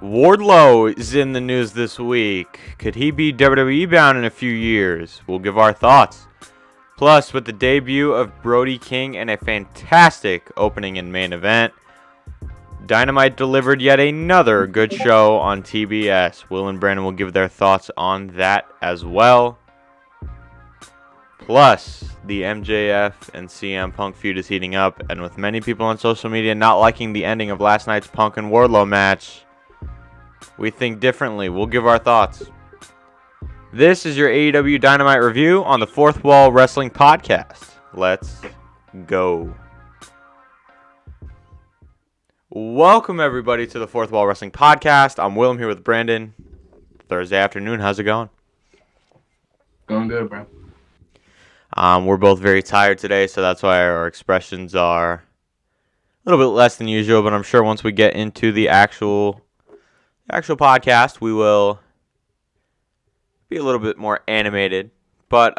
Wardlow is in the news this week. Could he be WWE bound in a few years? We'll give our thoughts. Plus, with the debut of Brody King and a fantastic opening and main event, Dynamite delivered yet another good show on TBS. Will and Brandon will give their thoughts on that as well. Plus, the MJF and CM Punk feud is heating up, and with many people on social media not liking the ending of last night's Punk and Wardlow match, we think differently. We'll give our thoughts. This is your AEW Dynamite review on the Fourth Wall Wrestling Podcast. Let's go. Welcome, everybody, to the Fourth Wall Wrestling Podcast. I'm Will. I'm here with Brandon. Thursday afternoon. How's it going? Going good, bro. We're both very tired today, so that's why our expressions are a little bit less than usual, but I'm sure once we get into the actual podcast, we will be a little bit more animated. But,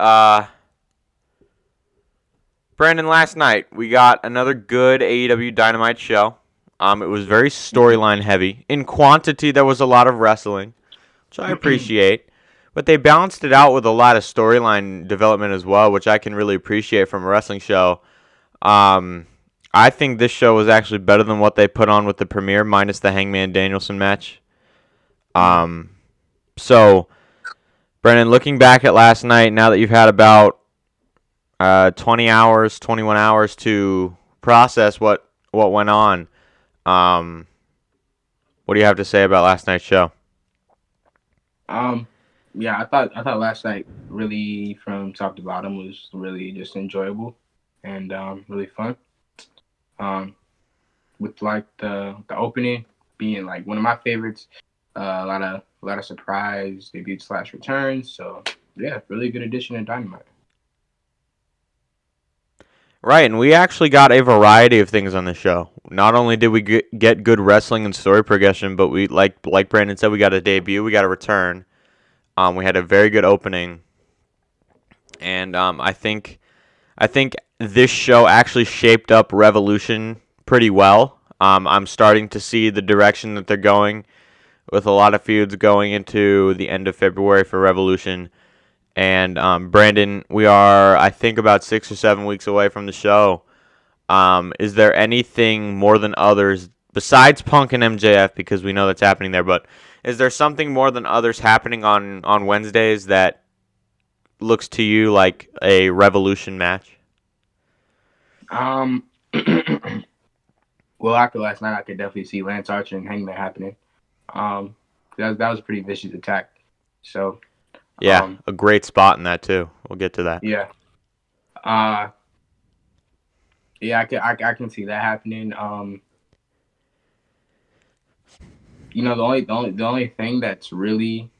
Brandon, last night we got another good AEW Dynamite show. It was very storyline heavy. In quantity, there was a lot of wrestling, which I appreciate. But they balanced it out with a lot of storyline development as well, which I can really appreciate from a wrestling show. I think this show was actually better than what they put on with the premiere, minus the Hangman Danielson match. So, Brennan, looking back at last night, now that you've had about 21 hours to process what went on, what do you have to say about last night's show? Yeah, I thought last night really from top to bottom was really just enjoyable and really fun. With like the opening being like one of my favorites, a lot of surprise debuts / returns. So yeah, really good addition to Dynamite. Right, and we actually got a variety of things on the show. Not only did we get good wrestling and story progression, but we like Brandon said, we got a debut, we got a return. We had a very good opening, and I think this show actually shaped up Revolution pretty well. I'm starting to see the direction that they're going, with a lot of feuds going into the end of February for Revolution. And Brandon, we are, I think, about 6 or 7 weeks away from the show. Is there anything more than others, besides Punk and MJF, because we know that's happening there, but is there something more than others happening on Wednesdays that looks to you like a Revolution match? Well, after last night, I could definitely see Lance Archer and Hangman happening. That was a pretty vicious attack. So yeah, a great spot in that too. We'll get to that. Yeah. Yeah, I can see that happening. The only thing that's really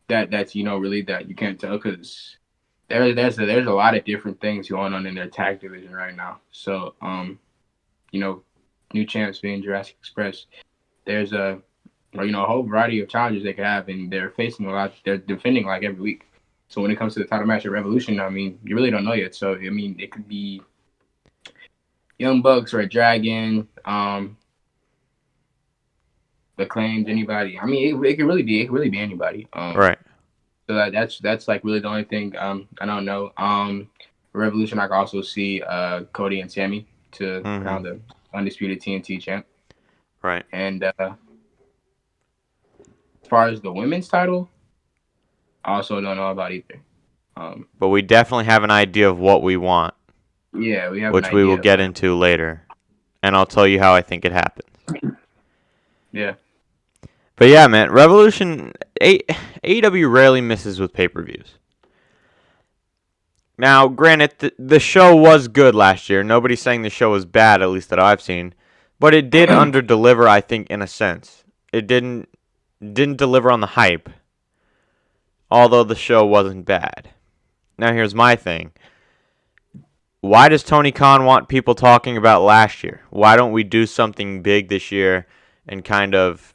that's really that you can't tell, because there's a lot of different things going on in their tag division right now. So new champs being Jurassic Express. There's a whole variety of challenges they could have, and they're facing a lot. They're defending like every week. So when it comes to the title match at Revolution, I mean, you really don't know yet. So I mean, it could be Young Bucks or a Dragon, the Claims, anybody. I mean, it could really be anybody. Right. So that's like really the only thing I don't know. Revolution, I could also see Cody and Sammy to crown the undisputed TNT champ. Right. And as far as the women's title, I also don't know about either. But we definitely have an idea of what we want. Yeah, we have, which we will get into later, and I'll tell you how I think it happens. Yeah. But yeah, man, Revolution, AEW rarely misses with pay-per-views. Now, granted, the show was good last year. Nobody's saying the show was bad, at least that I've seen. But it did under-deliver, I think, in a sense. It didn't deliver on the hype, although the show wasn't bad. Now, here's my thing. Why does Tony Khan want people talking about last year? Why don't we do something big this year and kind of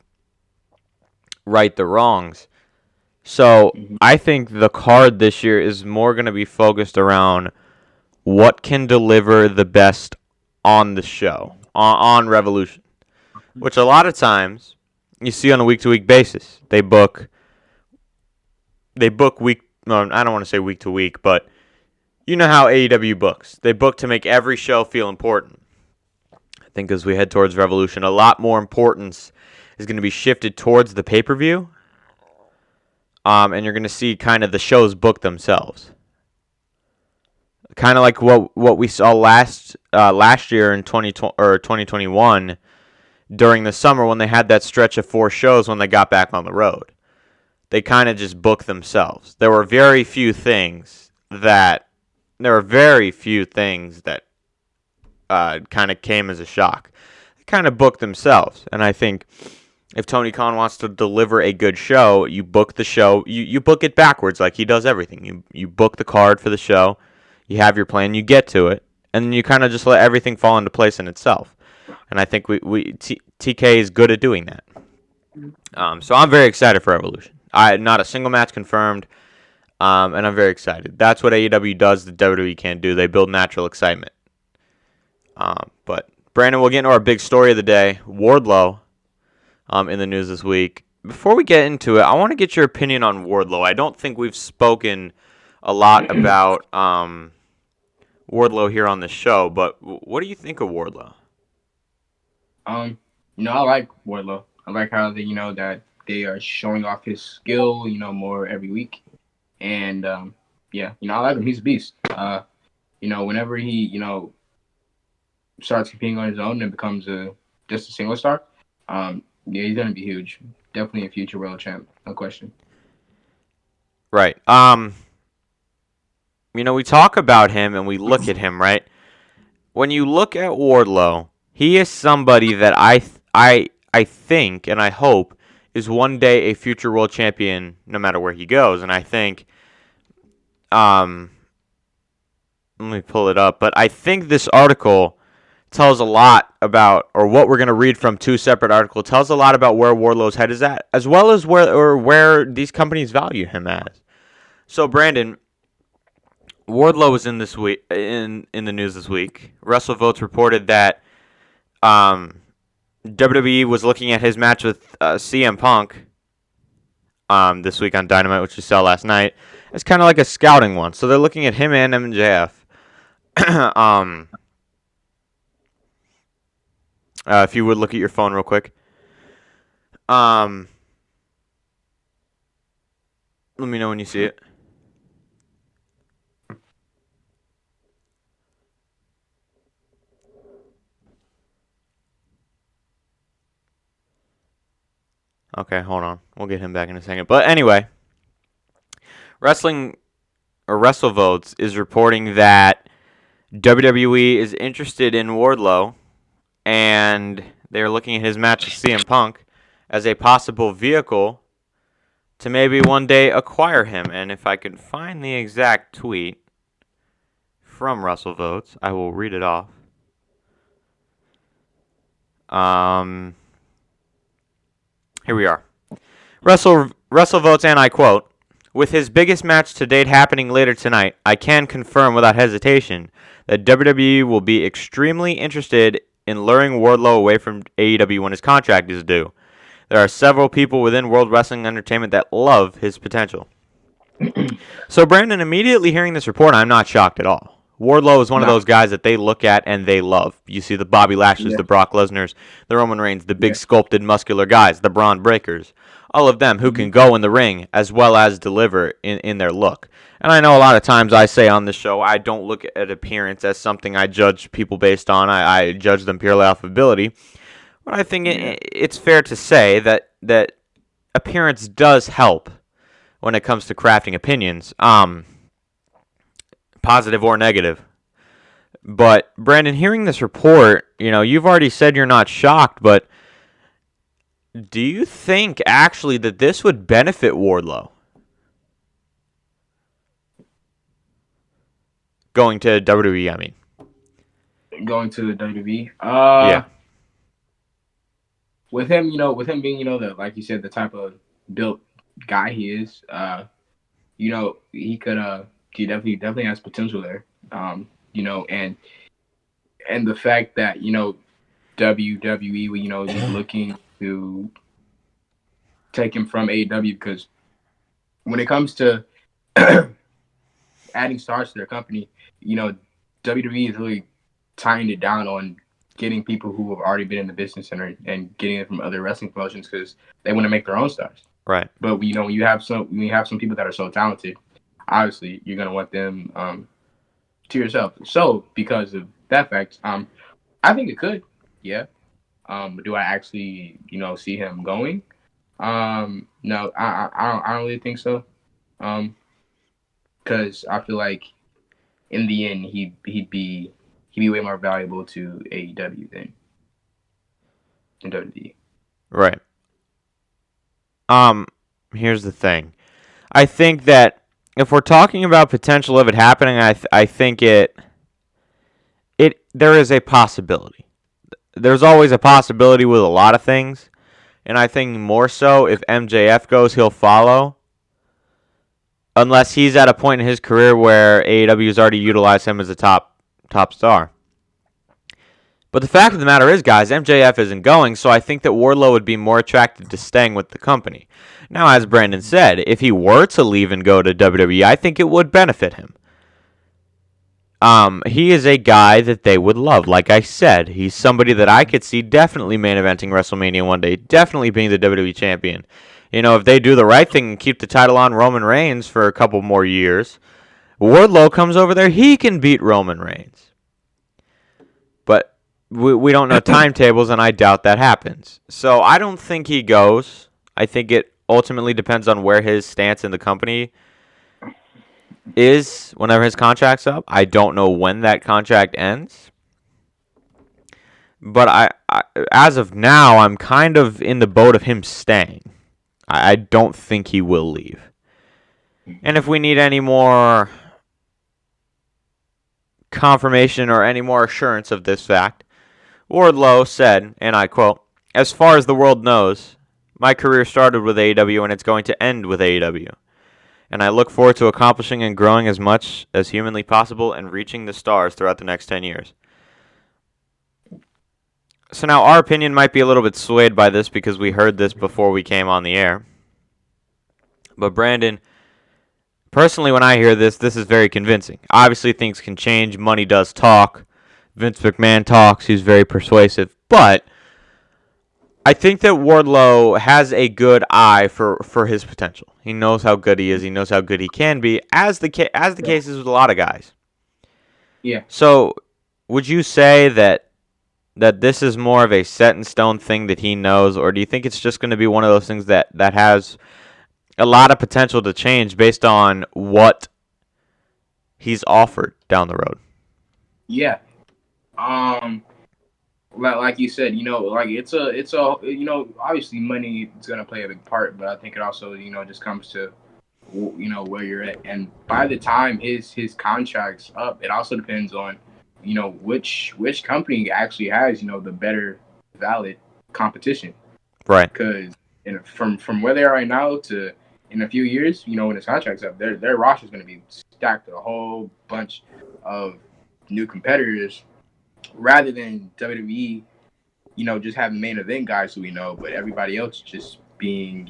right the wrongs? So I think the card this year is more going to be focused around what can deliver the best on the show, on Revolution. Which a lot of times, you see on a week-to-week basis. They book week. No, I don't want to say week to week, but you know how AEW books. They book to make every show feel important. I think as we head towards Revolution, a lot more importance is going to be shifted towards the pay-per-view, and you're going to see kind of the shows book themselves. Kind of like what we saw last year in 2020 or 2021 during the summer when they had that stretch of 4 shows when they got back on the road. They kind of just booked themselves. There were very few things that kind of came as a shock. They kind of booked themselves, and I think if Tony Khan wants to deliver a good show, you book the show. You book it backwards like he does everything. You book the card for the show. You have your plan. You get to it, and then you kind of just let everything fall into place in itself. And I think TK is good at doing that. So I'm very excited for Revolution. Not a single match confirmed, and I'm very excited. That's what AEW does that WWE can't do. They build natural excitement. But Brandon, we'll get into our big story of the day, Wardlow, in the news this week. Before we get into it, I want to get your opinion on Wardlow. I don't think we've spoken a lot about Wardlow here on the show, but what do you think of Wardlow? I like Wardlow. I like how that they are showing off his skill, more every week. And I like him. He's a beast. Whenever he, starts competing on his own and becomes just a single star, he's gonna be huge. Definitely a future world champ, no question. Right. We talk about him and we look at him, right? When you look at Wardlow, he is somebody that I think and I hope is one day a future world champion no matter where he goes. And I think let me pull it up, but I think this article tells a lot about, or what we're going to read from 2 separate articles, tells a lot about where Wardlow's head is at, as well as where these companies value him as. So, Brandon, Wardlow was in the news this week. WrestleVotes reported that WWE was looking at his match with CM Punk this week on Dynamite, which we saw last night. It's kind of like a scouting one. So they're looking at him and MJF. If you would look at your phone real quick. Let me know when you see it. Okay, hold on. We'll get him back in a second. But anyway, WrestleVotes is reporting that WWE is interested in Wardlow, and they're looking at his match with CM Punk as a possible vehicle to maybe one day acquire him. And if I can find the exact tweet from WrestleVotes, I will read it off. Here we are. WrestleVotes, and I quote, "With his biggest match to date happening later tonight, I can confirm without hesitation that WWE will be extremely interested in luring Wardlow away from AEW when his contract is due. There are several people within World Wrestling Entertainment that love his potential." So, Brandon, immediately hearing this report, I'm not shocked at all. Wardlow is one of those guys that they look at and they love. You see the Bobby Lashley's, the Brock Lesnar's, the Roman Reigns, the big sculpted muscular guys, the Braun Breakers. All of them who can go in the ring as well as deliver in their look. And I know a lot of times I say on this show, I don't look at appearance as something I judge people based on. I judge them purely off ability. But I think it's fair to say that appearance does help when it comes to crafting opinions, positive or negative. But, Brandon, hearing this report, you've already said you're not shocked, but do you think actually that this would benefit Wardlow? Going to WWE, I mean. Going to the WWE? Yeah. With him, being, like you said, the type of built guy he is, he could, he definitely has potential there. And the fact that, WWE, is looking to take him from AEW, because when it comes to adding stars to their company, WWE is really tying it down on getting people who have already been in the business and getting it from other wrestling promotions, because they want to make their own stars. Right. But when you have some people that are so talented, obviously you're gonna want them to yourself. So because of that fact, I think it could, yeah. Do I actually see him going? No, I don't really think so. Because I feel like in the end he'd be way more valuable to AEW than WWE. Right. Here's the thing. I think that if we're talking about potential of it happening, I think there is a possibility. There's always a possibility with a lot of things, and I think more so if MJF goes, he'll follow. Unless he's at a point in his career where AEW has already utilized him as a top star. But the fact of the matter is, guys, MJF isn't going, so I think that Wardlow would be more attracted to staying with the company. Now, as Brandon said, if he were to leave and go to WWE, I think it would benefit him. He is a guy that they would love. Like I said, he's somebody that I could see definitely main eventing WrestleMania one day, definitely being the WWE champion. If they do the right thing and keep the title on Roman Reigns for a couple more years, Wardlow comes over there, he can beat Roman Reigns. But we don't know timetables, and I doubt that happens. So I don't think he goes. I think it ultimately depends on where his stance in the company is whenever his contract's up. I don't know when that contract ends. But I as of now, I'm kind of in the boat of him staying. I don't think he will leave. And if we need any more confirmation or any more assurance of this fact, Wardlow said, and I quote, "As far as the world knows, my career started with AEW and it's going to end with AEW. And I look forward to accomplishing and growing as much as humanly possible and reaching the stars throughout the next 10 years. So now our opinion might be a little bit swayed by this because we heard this before we came on the air. But Brandon, personally, when I hear this is very convincing. Obviously, things can change. Money does talk. Vince McMahon talks. He's very persuasive. But I think that Wardlow has a good eye for his potential. He knows how good he is. He knows how good he can be, as the case is with a lot of guys. Yeah. So would you say that this is more of a set-in-stone thing that he knows, or do you think it's just going to be one of those things that has a lot of potential to change based on what he's offered down the road? Yeah. Like you said, like it's a obviously money is gonna play a big part, but I think it also just comes to where you're at, and by the time his contract's up, it also depends on which company actually has the better valid competition, Right? Because from where they are right now to in a few years, when his contract's up, their roster is going to be stacked with a whole bunch of new competitors, rather than WWE, just having main event guys who we know, but everybody else just being,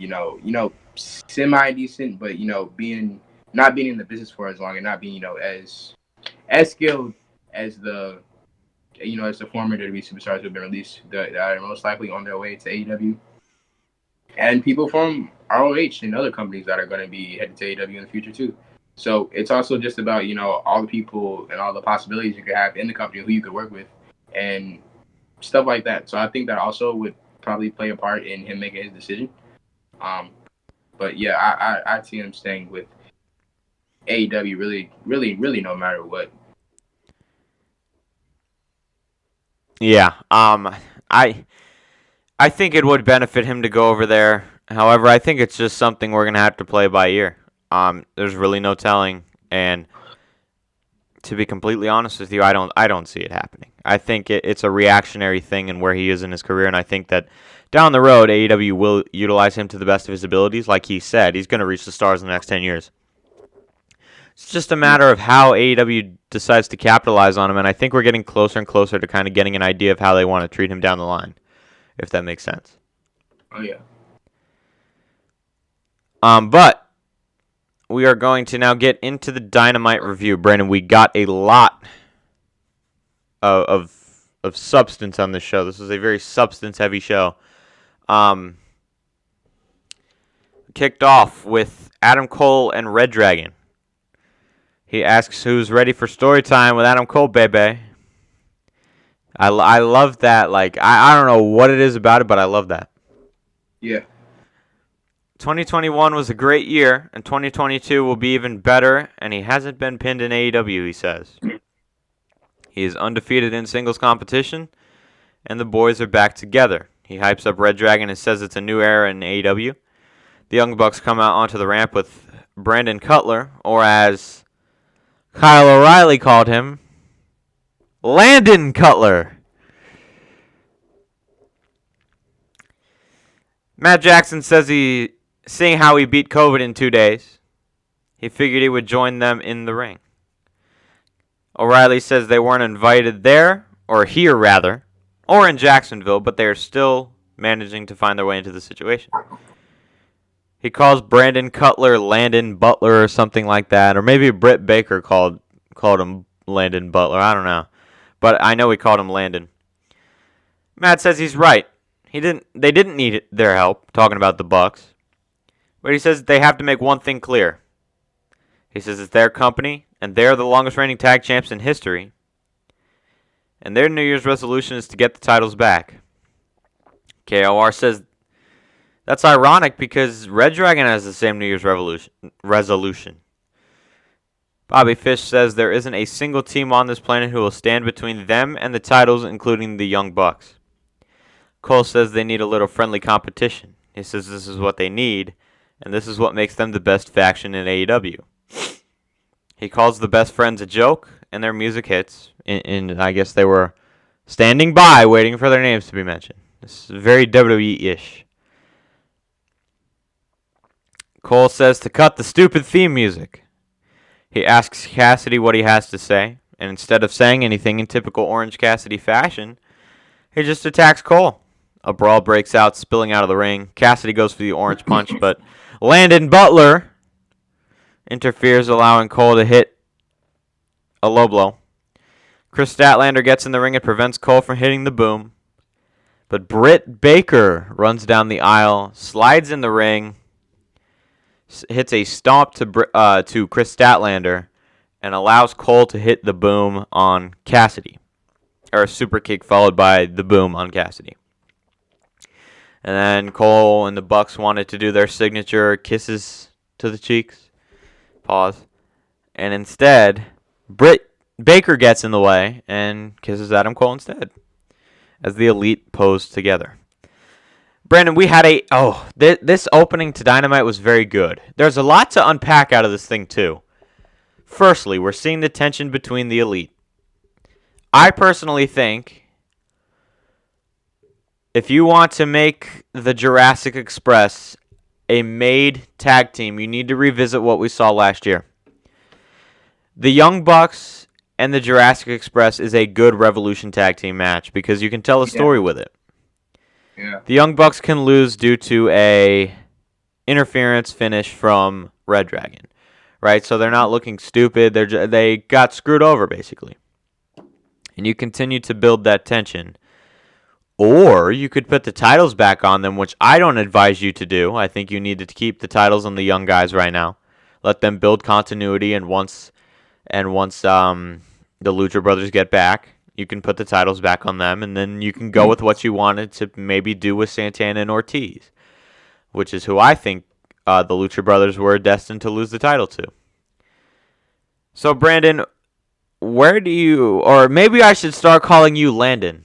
semi decent, but being not being in the business for as long and not being, as skilled as the former WWE superstars who have been released that are most likely on their way to AEW, and people from ROH and other companies that are going to be headed to AEW in the future too. So it's also just about all the people and all the possibilities you could have in the company, who you could work with, and stuff like that. So I think that also would probably play a part in him making his decision. But yeah, I see him staying with AEW really no matter what. Yeah. I think it would benefit him to go over there. However, I think it's just something we're gonna have to play by ear. There's really no telling, and to be completely honest with you, I don't see it happening. I think it's a reactionary thing in where he is in his career, and I think that down the road, AEW will utilize him to the best of his abilities. Like he said, he's going to reach the stars in the next 10 years. It's just a matter of how AEW decides to capitalize on him, and I think we're getting closer and closer to kind of getting an idea of how they want to treat him down the line, if that makes sense. Oh, yeah. But we are going to now get into the Dynamite review. Brandon, we got a lot of substance on this show. This was a very substance-heavy show. Kicked off with Adam Cole and Red Dragon. He asks who's ready for story time with Adam Cole, baby. I love that. Like, I don't know what it is about it, but I love that. Yeah. 2021 was a great year, and 2022 will be even better, and he hasn't been pinned in AEW, he says. He is undefeated in singles competition, and the boys are back together. He hypes up Red Dragon and says it's a new era in AEW. The Young Bucks come out onto the ramp with Brandon Cutler, or as Kyle O'Reilly called him, Landon Cutler. Matt Jackson says seeing how he beat COVID in 2 days, he figured he would join them in the ring. O'Reilly says they weren't invited there, or here rather, or in Jacksonville, but they are still managing to find their way into the situation. He calls Brandon Cutler Landon Butler or something like that, or maybe Britt Baker called him Landon Butler. I don't know, but I know he called him Landon. Matt says he's right. They didn't need their help. Talking about the Bucks, but he says they have to make one thing clear. He says it's their company, and they're the longest reigning tag champs in history. And their New Year's resolution is to get the titles back. KOR says that's ironic because Red Dragon has the same New Year's resolution. Bobby Fish says there isn't a single team on this planet who will stand between them and the titles, including the Young Bucks. Cole says they need a little friendly competition. He says this is what they need, and this is what makes them the best faction in AEW. He calls the best friends a joke, and their music hits. And I guess they were standing by waiting for their names to be mentioned. This is very WWE-ish. Cole says to cut the stupid theme music. He asks Cassidy what he has to say, and instead of saying anything in typical Orange Cassidy fashion, he just attacks Cole. A brawl breaks out, spilling out of the ring. Cassidy goes for the orange punch, but Landon Butler interferes, allowing Cole to hit a low blow. Chris Statlander gets in the ring and prevents Cole from hitting the boom. But Britt Baker runs down the aisle, slides in the ring, hits a stomp to Chris Statlander, and allows Cole to hit the boom on Cassidy. Or a super kick followed by the boom on Cassidy. And then Cole and the Bucks wanted to do their signature kisses to the cheeks. Pause. And instead, Britt Baker gets in the way and kisses Adam Cole instead, as the Elite pose together. Brandon, we had this opening to Dynamite was very good. There's a lot to unpack out of this thing, too. Firstly, we're seeing the tension between the Elite. I personally think if you want to make the Jurassic Express a made tag team, you need to revisit what we saw last year. The Young Bucks and the Jurassic Express is a good Revolution tag team match because you can tell a story with it. Yeah. The Young Bucks can lose due to a interference finish from Red Dragon, right? So they're not looking stupid. They got screwed over, basically. And you continue to build that tension. Or you could put the titles back on them, which I don't advise you to do. I think you need to keep the titles on the young guys right now. Let them build continuity, and once the Lucha Brothers get back, you can put the titles back on them, and then you can go with what you wanted to maybe do with Santana and Ortiz, which is who I think the Lucha Brothers were destined to lose the title to. So, Brandon, where do you, or maybe I should start calling you Landon.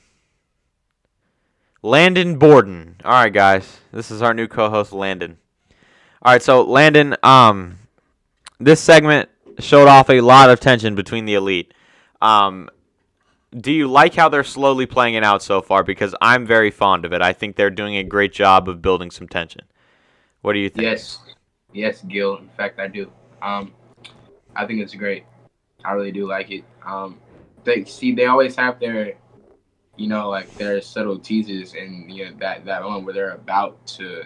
Landon Borden. All right, guys. This is our new co-host, Landon. All right, so Landon, this segment showed off a lot of tension between the Elite. Do you like how they're slowly playing it out so far? Because I'm very fond of it. I think they're doing a great job of building some tension. What do you think? Yes, Gil. In fact, I do. I think it's great. I really do like it. They always have their, like their subtle teases, and that one where they're about to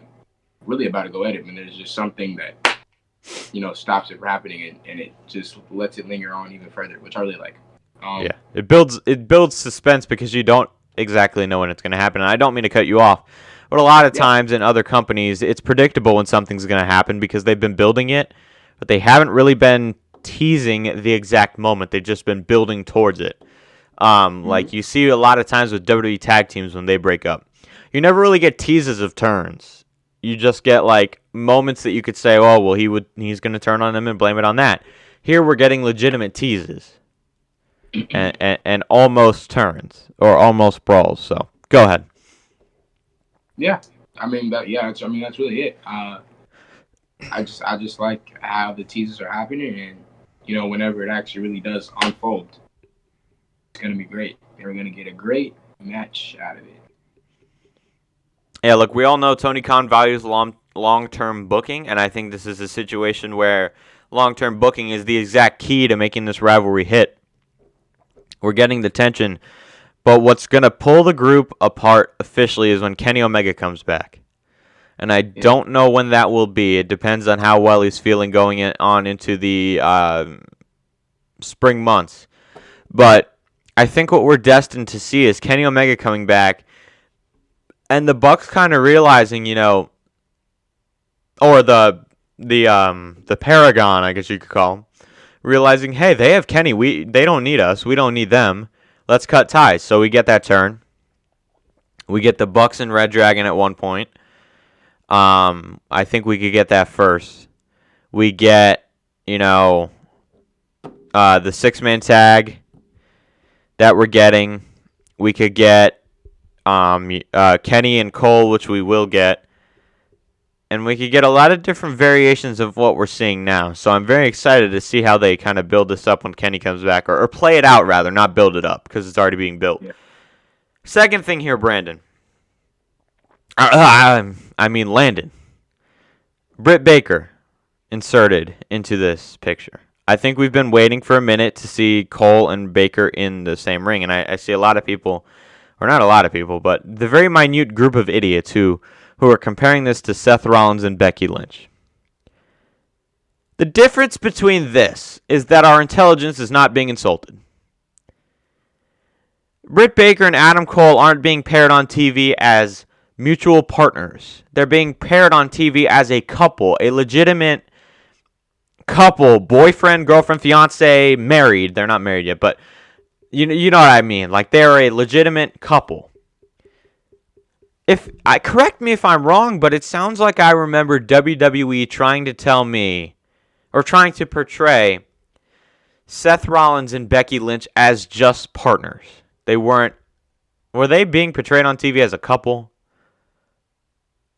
really about to go at it, and there's just something that stops it from happening, and it just lets it linger on even further, which I really like. Yeah, it builds suspense because you don't exactly know when it's going to happen. And I don't mean to cut you off, but a lot of Yeah. times in other companies, it's predictable when something's going to happen because they've been building it, but they haven't really been teasing the exact moment. They've just been building towards it. Like you see a lot of times with WWE tag teams when they break up, you never really get teases of turns. You just get like moments that you could say, "Oh, well, he's going to turn on him and blame it on that." Here we're getting legitimate teases and almost turns or almost brawls. So go ahead. Yeah, I mean that's really it. I just like how the teasers are happening, and whenever it actually really does unfold, it's gonna be great. They're gonna get a great match out of it. Yeah, look, we all know Tony Khan values long-term booking, and I think this is a situation where long-term booking is the exact key to making this rivalry hit. We're getting the tension, but what's going to pull the group apart officially is when Kenny Omega comes back. And I don't know when that will be. It depends on how well he's feeling going on into the spring months. But I think what we're destined to see is Kenny Omega coming back and the Bucks kind of realizing, or the Paragon, I guess you could call him, realizing, hey, they have Kenny. They don't need us. We don't need them. Let's cut ties. So we get that turn. We get the Bucks and Red Dragon at one point. I think we could get that first. We get, the 6-man tag that we're getting. We could get Kenny and Cole, which we will get. And we could get a lot of different variations of what we're seeing now. So I'm very excited to see how they kind of build this up when Kenny comes back. Or play it out, rather, not build it up, because it's already being built. Yeah. Second thing here, Brandon. Landon. Britt Baker inserted into this picture. I think we've been waiting for a minute to see Cole and Baker in the same ring. And I see a lot of people, or not a lot of people, but the very minute group of idiots who are comparing this to Seth Rollins and Becky Lynch. The difference between this is that our intelligence is not being insulted. Britt Baker and Adam Cole aren't being paired on TV as mutual partners. They're being paired on TV as a couple, a legitimate couple, boyfriend, girlfriend, fiance, married. They're not married yet, but you know what I mean. Like, they're a legitimate couple. Correct me if I'm wrong, but it sounds like I remember WWE trying to tell me, or trying to portray Seth Rollins and Becky Lynch as just partners. Were they being portrayed on TV as a couple?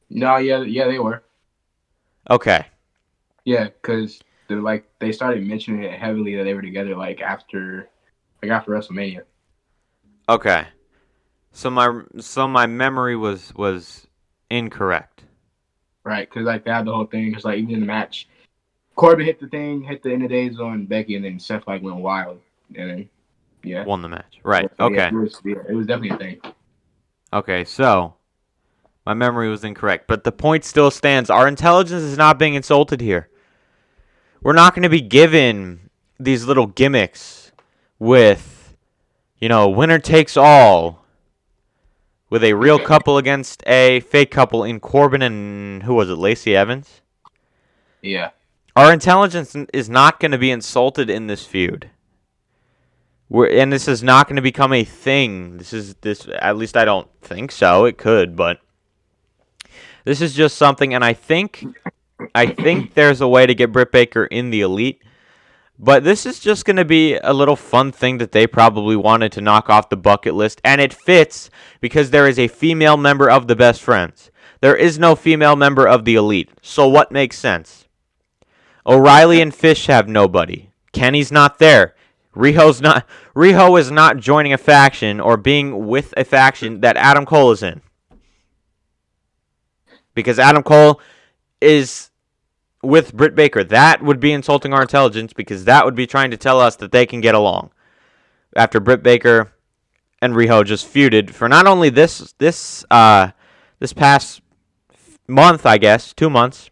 No, yeah, they were. Okay. Yeah, because they started mentioning it heavily that they were together after WrestleMania. Okay. So my memory was incorrect. Right, because they had the whole thing. Because even in the match, Corbin hit the end of days on Becky, and then Seth went wild, and then won the match. Right. So, okay. It was definitely a thing. Okay, so my memory was incorrect, but the point still stands. Our intelligence is not being insulted here. We're not going to be given these little gimmicks with, winner takes all, with a real couple against a fake couple in Corbin and, who was it, Lacey Evans? Yeah. Our intelligence is not going to be insulted in this feud. And this is not going to become a thing. This at least I don't think so. It could, but this is just something, and I think there's a way to get Britt Baker in the Elite. But this is just going to be a little fun thing that they probably wanted to knock off the bucket list. And it fits because there is a female member of the Best Friends. There is no female member of the Elite. So what makes sense? O'Reilly and Fish have nobody. Kenny's not there. Riho is not joining a faction or being with a faction that Adam Cole is in. Because Adam Cole is with Britt Baker. That would be insulting our intelligence because that would be trying to tell us that they can get along. After Britt Baker and Riho just feuded for not only this past month, I guess, 2 months,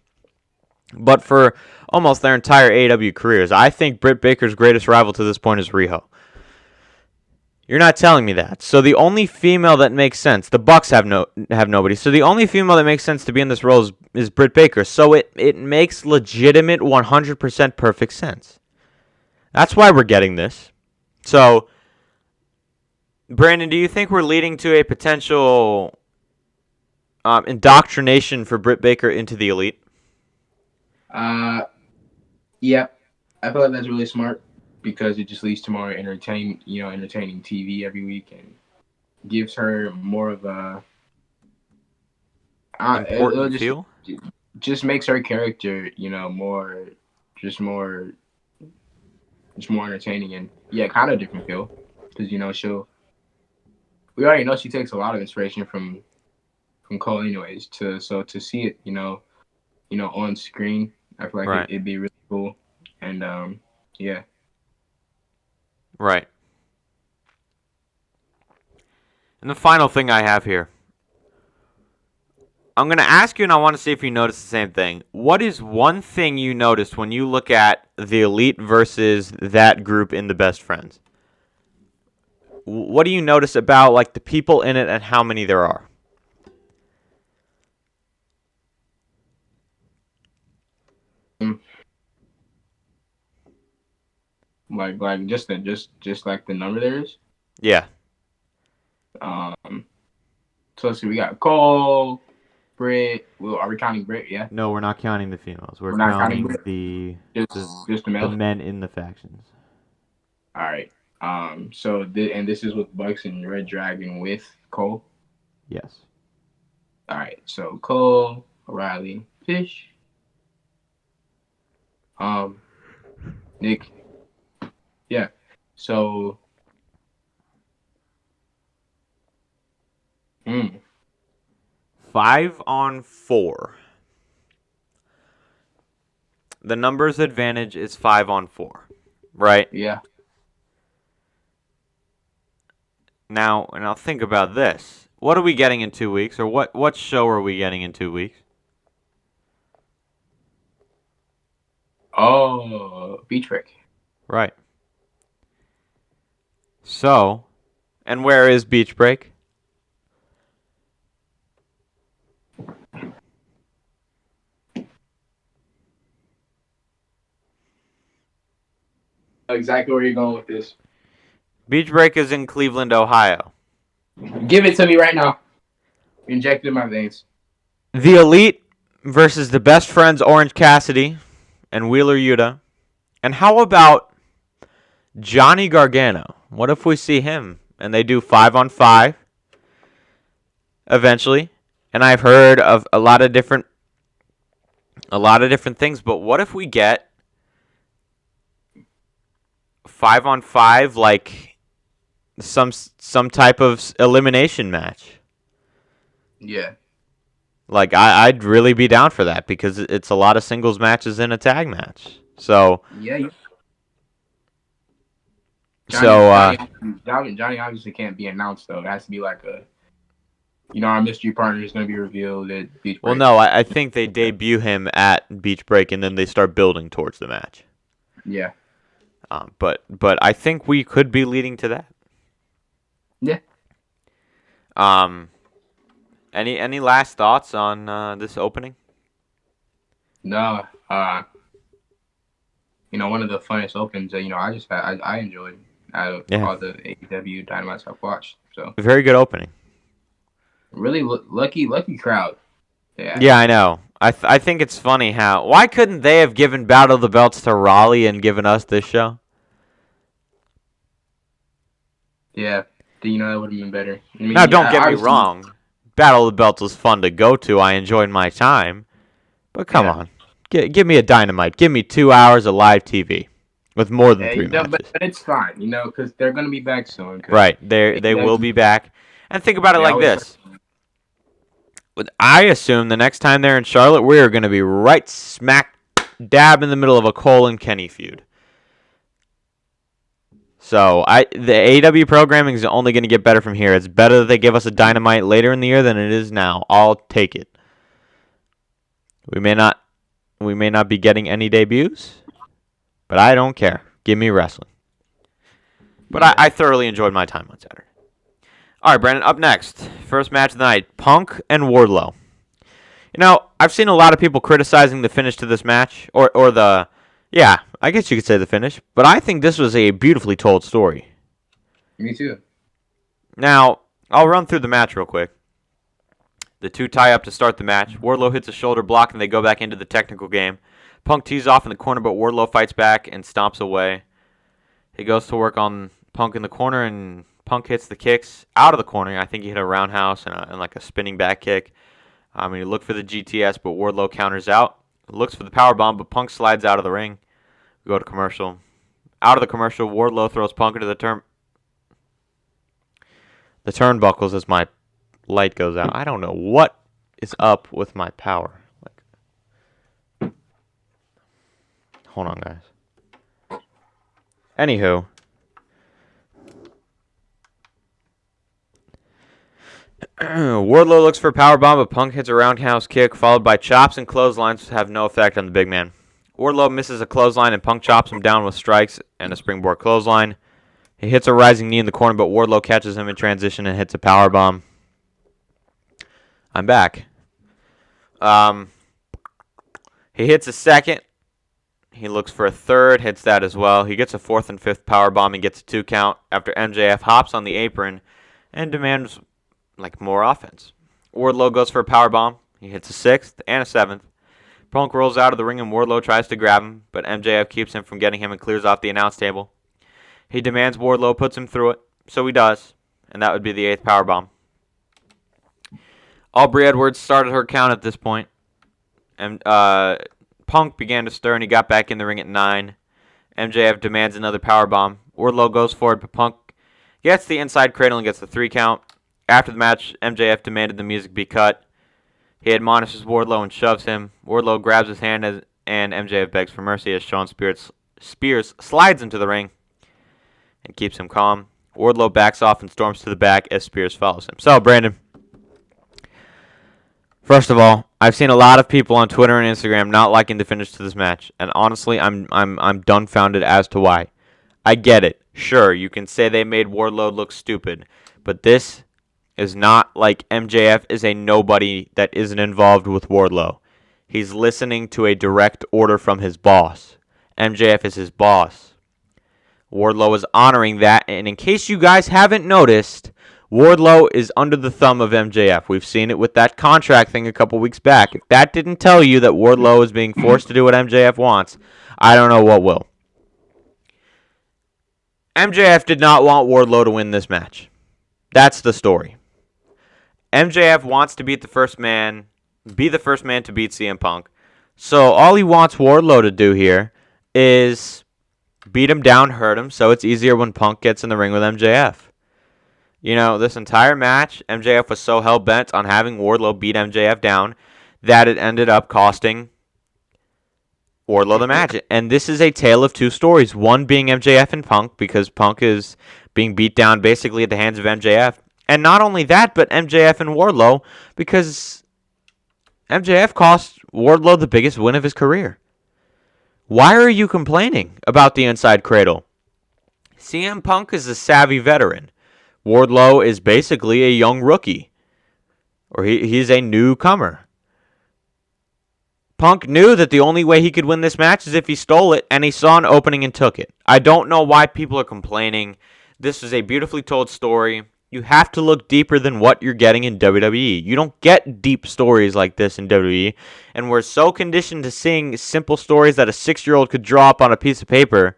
but for almost their entire AEW careers. I think Britt Baker's greatest rival to this point is Riho. You're not telling me that. So the only female that makes sense, the Bucks have nobody. So the only female that makes sense to be in this role is Britt Baker. So it makes legitimate 100% perfect sense. That's why we're getting this. So, Brandon, do you think we're leading to a potential indoctrination for Britt Baker into the elite? Yeah, I feel like that's really smart because it just leads to more entertaining TV every week and gives her more of a important feel. Just makes her character, more entertaining and kind of different feel because we already know she takes a lot of inspiration from Cole anyways. To see it, on screen, I feel like it'd be really cool. And yeah. Right. And the final thing I have here, I'm going to ask you, and I want to see if you notice the same thing. What is one thing you noticed when you look at the Elite versus that group in the Best Friends? What do you notice about like the people in it and how many there are? Like just like the number there is. Yeah. So let's see. We got Cole, Britt. Well, are we counting Britt? Yeah. No, we're not counting the females. We're not counting the just the males. The men in the factions. All right. So this is with Bucks and Red Dragon with Cole. Yes. All right. So Cole, O'Reilly, Fish. Nick. Yeah. So. 5 on 4. The numbers advantage is 5 on 4, right? Yeah. Now think about this. What are we getting in 2 weeks, or what show are we getting in 2 weeks? Oh, Beach Break. Right. So, and where is Beach Break? Exactly where you're going with this. Beach Break is in Cleveland, Ohio. Give it to me right now. Inject it in my veins. The Elite versus the Best Friends Orange Cassidy and Wheeler Yuta. And how about Johnny Gargano? What if we see him and they do 5 on 5 eventually? And I've heard of a lot of different things, but what if we get 5 on 5 like some type of elimination match? Yeah. Like I'd really be down for that because it's a lot of singles matches in a tag match. So yeah. Johnny obviously can't be announced though. It has to be like our mystery partner is going to be revealed at Beach Break. Well, no, I think they debut him at Beach Break and then they start building towards the match. Yeah. But I think we could be leading to that. Yeah. Any last thoughts on this opening? No. One of the funnest opens that I enjoyed out of all the AEW Dynamites I've watched. So very good opening. Really lucky crowd. Yeah, I know. I think it's funny why couldn't they have given Battle of the Belts to Raleigh and given us this show? Yeah, that would have been better. Now, don't get me wrong. Battle of the Belts was fun to go to. I enjoyed my time. But come on. Give me a Dynamite. Give me 2 hours of live TV with more than 3 matches. But it's fine, because they're going to be back soon. Right. They will be back. And think about it like this. I assume the next time they're in Charlotte, we are going to be right smack dab in the middle of a Cole and Kenny feud. So the AEW programming is only going to get better from here. It's better that they give us a Dynamite later in the year than it is now. I'll take it. We may not be getting any debuts, but I don't care. Give me wrestling. But I thoroughly enjoyed my time on Saturday. All right, Brandon, up next. First match of the night, Punk and Wardlow. I've seen a lot of people criticizing the finish to this match, yeah, I guess you could say the finish, but I think this was a beautifully told story. Me too. Now, I'll run through the match real quick. The two tie up to start the match. Wardlow hits a shoulder block, and they go back into the technical game. Punk tees off in the corner, but Wardlow fights back and stomps away. He goes to work on Punk in the corner, and Punk hits the kicks out of the corner. I think he hit a roundhouse and like a spinning back kick. He looked for the GTS, but Wardlow counters out. Looks for the powerbomb, but Punk slides out of the ring. We go to commercial. Out of the commercial, Wardlow throws Punk into the turnbuckles as my light goes out. I don't know what is up with my power. Hold on, guys. Anywho. Wardlow looks for a powerbomb, but Punk hits a roundhouse kick, followed by chops and clotheslines have no effect on the big man. Wardlow misses a clothesline, and Punk chops him down with strikes and a springboard clothesline. He hits a rising knee in the corner, but Wardlow catches him in transition and hits a powerbomb. I'm back. He hits a second. He looks for a third, hits that as well. He gets a fourth and fifth powerbomb and gets a 2 count after MJF hops on the apron and demands more offense. Wardlow goes for a powerbomb. He hits a sixth and a seventh. Punk rolls out of the ring and Wardlow tries to grab him, but MJF keeps him from getting him and clears off the announce table. He demands Wardlow puts him through it, so he does, and that would be the 8th powerbomb. Aubrey Edwards started her count at this point, and Punk began to stir, and he got back in the ring at 9. MJF demands another powerbomb. Wardlow goes for it, but Punk gets the inside cradle and gets the 3 count. After the match, MJF demanded the music be cut. He admonishes Wardlow and shoves him. Wardlow grabs his hand and MJF begs for mercy as Shawn Spears slides into the ring and keeps him calm. Wardlow backs off and storms to the back as Spears follows him. So, Brandon, first of all, I've seen a lot of people on Twitter and Instagram not liking the finish to this match, and honestly, I'm dumbfounded as to why. I get it. Sure, you can say they made Wardlow look stupid, but this is not like MJF is a nobody that isn't involved with Wardlow. He's listening to a direct order from his boss. MJF is his boss. Wardlow is honoring that, and in case you guys haven't noticed, Wardlow is under the thumb of MJF. We've seen it with that contract thing a couple weeks back. If that didn't tell you that Wardlow is being forced to do what MJF wants, I don't know what will. MJF did not want Wardlow to win this match. That's the story. MJF wants to be the first man to beat CM Punk. So all he wants Wardlow to do here is beat him down, hurt him, so it's easier when Punk gets in the ring with MJF. This entire match, MJF was so hell-bent on having Wardlow beat MJF down that it ended up costing Wardlow the match. And this is a tale of two stories. One being MJF and Punk, because Punk is being beat down basically at the hands of MJF. And not only that, but MJF and Wardlow, because MJF cost Wardlow the biggest win of his career. Why are you complaining about the inside cradle? CM Punk is a savvy veteran. Wardlow is basically a young rookie. Or he's a newcomer. Punk knew that the only way he could win this match is if he stole it, and he saw an opening and took it. I don't know why people are complaining. This is a beautifully told story. You have to look deeper than what you're getting in WWE. You don't get deep stories like this in WWE, and we're so conditioned to seeing simple stories that a 6-year-old could draw up on a piece of paper